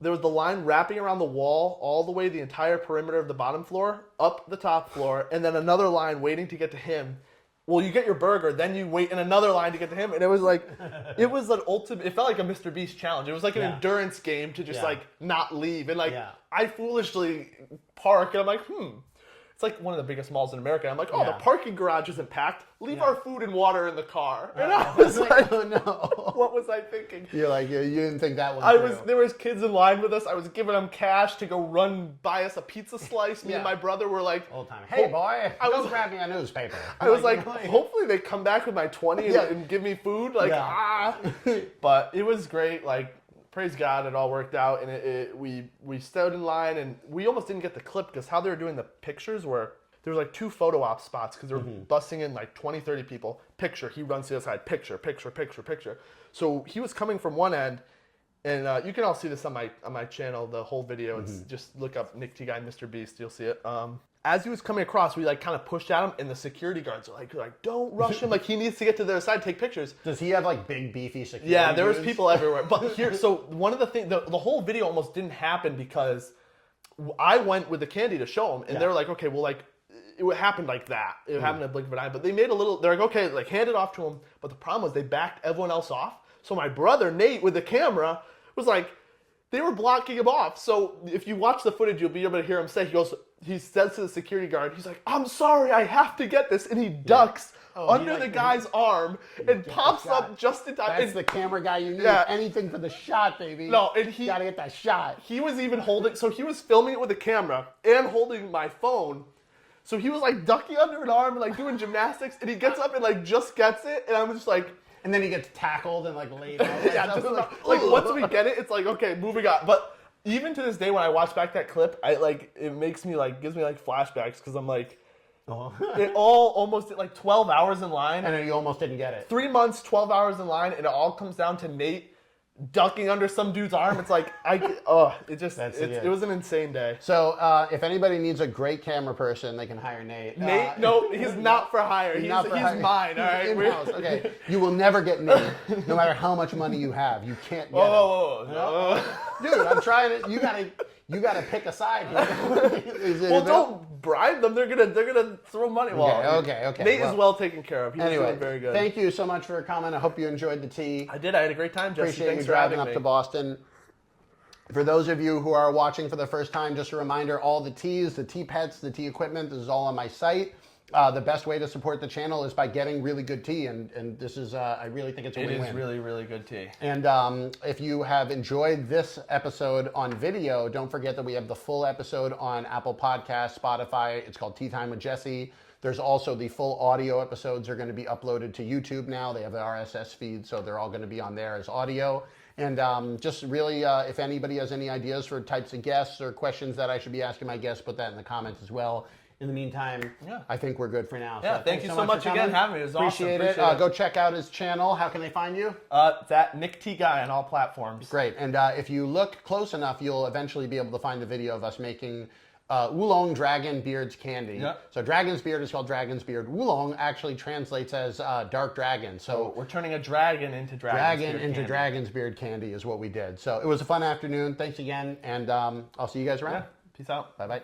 There was the line wrapping around the wall all the way the entire perimeter of the bottom floor, up the top floor, and then another line waiting to get to him. Well, you get your burger, then you wait in another line to get to him, and it was like, it was an ultimate. It felt like a Mr. Beast challenge. It was like an endurance game to just like not leave, and like I foolishly park, and I'm like, It's like one of the biggest malls in America. I'm like, the parking garage isn't packed. Leave our food and water in the car. And I was like, oh no. What was I thinking? You're like, you didn't think that was There was kids in line with us. I was giving them cash to go buy us a pizza slice. Me and my brother were like, old time. Hey boy, go grab me a newspaper. I was like, hopefully they come back with my 20 and give me food. Like, But it was great. Like, praise God, it all worked out, and we stood in line, and we almost didn't get the clip because how they were doing the pictures were there was like 2 photo op spots because they were busting in like 20, 30 people. Picture, he runs to the other side. Picture. So he was coming from one end, and you can all see this on my channel, the whole video. It's just look up NickTGuy Mr. Beast, you'll see it. As he was coming across, we like kind of pushed at him, and the security guards are like, don't rush him. Like he needs to get to the other side, take pictures. Does he have like big beefy security? Yeah, there was people everywhere. But here, so one of the things, the whole video almost didn't happen because I went with the candy to show them, and they were like, okay, well, like it happened like that. It happened in a blink of an eye. But they made they're like, okay, like hand it off to him. But the problem was they backed everyone else off. So my brother Nate with the camera was like, they were blocking him off. So if you watch the footage, you'll be able to hear him say, he says to the security guard, he's like, I'm sorry, I have to get this. And he ducks under the guy's arm and pops up just in time. That's the camera guy you need. Anything for the shot, baby. No, and he gotta get that shot. He was even holding, so he was filming it with the camera and holding my phone. So he was like ducking under an arm and like doing gymnastics, and he gets up and like just gets it, and I'm just like, and then he gets tackled and like laid out. Like once we get it, it's like, okay, moving on. But even to this day, when I watch back that clip, it gives me like flashbacks because I'm like, it all almost like 12 hours in line, and then you almost didn't get it. 3 months, 12 hours in line, and it all comes down to Nate ducking under some dude's arm. It's like it was an insane day. So if anybody needs a great camera person, they can hire Nate. No, he's not for hire. He's mine. All right, in-house. Okay, you will never get Nate, no matter how much money you have. You can't get him. Dude, I'm trying to. You gotta pick a side here. Well, don't bribe them. They're gonna throw money. Okay. Nate is well taken care of. He's doing very good. Thank you so much for coming. I hope you enjoyed the tea. I did. I had a great time, Jesse. Appreciate Thanks you for driving having up to Boston. For those of you who are watching for the first time, just a reminder, all the teas, the tea pets, the tea equipment, this is all on my site. The best way to support the channel is by getting really good tea, and this is, I really think it's a win-win. It is really, really good tea. And if you have enjoyed this episode on video, don't forget that we have the full episode on Apple Podcasts, Spotify. It's called Tea Time with Jesse. There's also the full audio episodes are going to be uploaded to YouTube now. They have the RSS feed, so they're all going to be on there as audio. And just really, if anybody has any ideas for types of guests or questions that I should be asking my guests, put that in the comments as well. In the meantime, I think we're good for now. Yeah, so thank you so much again for having me. It was Appreciate awesome. it. Go check out his channel. How can they find you? It's at NickTGuy on all platforms. Great. And if you look close enough, you'll eventually be able to find the video of us making Oolong Dragon Beard's candy. Yep. So Dragon's Beard is called Dragon's Beard. Oolong actually translates as dark dragon. So we're turning a dragon into Dragon's Beard candy is what we did. So it was a fun afternoon. Thanks again, and I'll see you guys around. Yeah. Peace out. Bye-bye.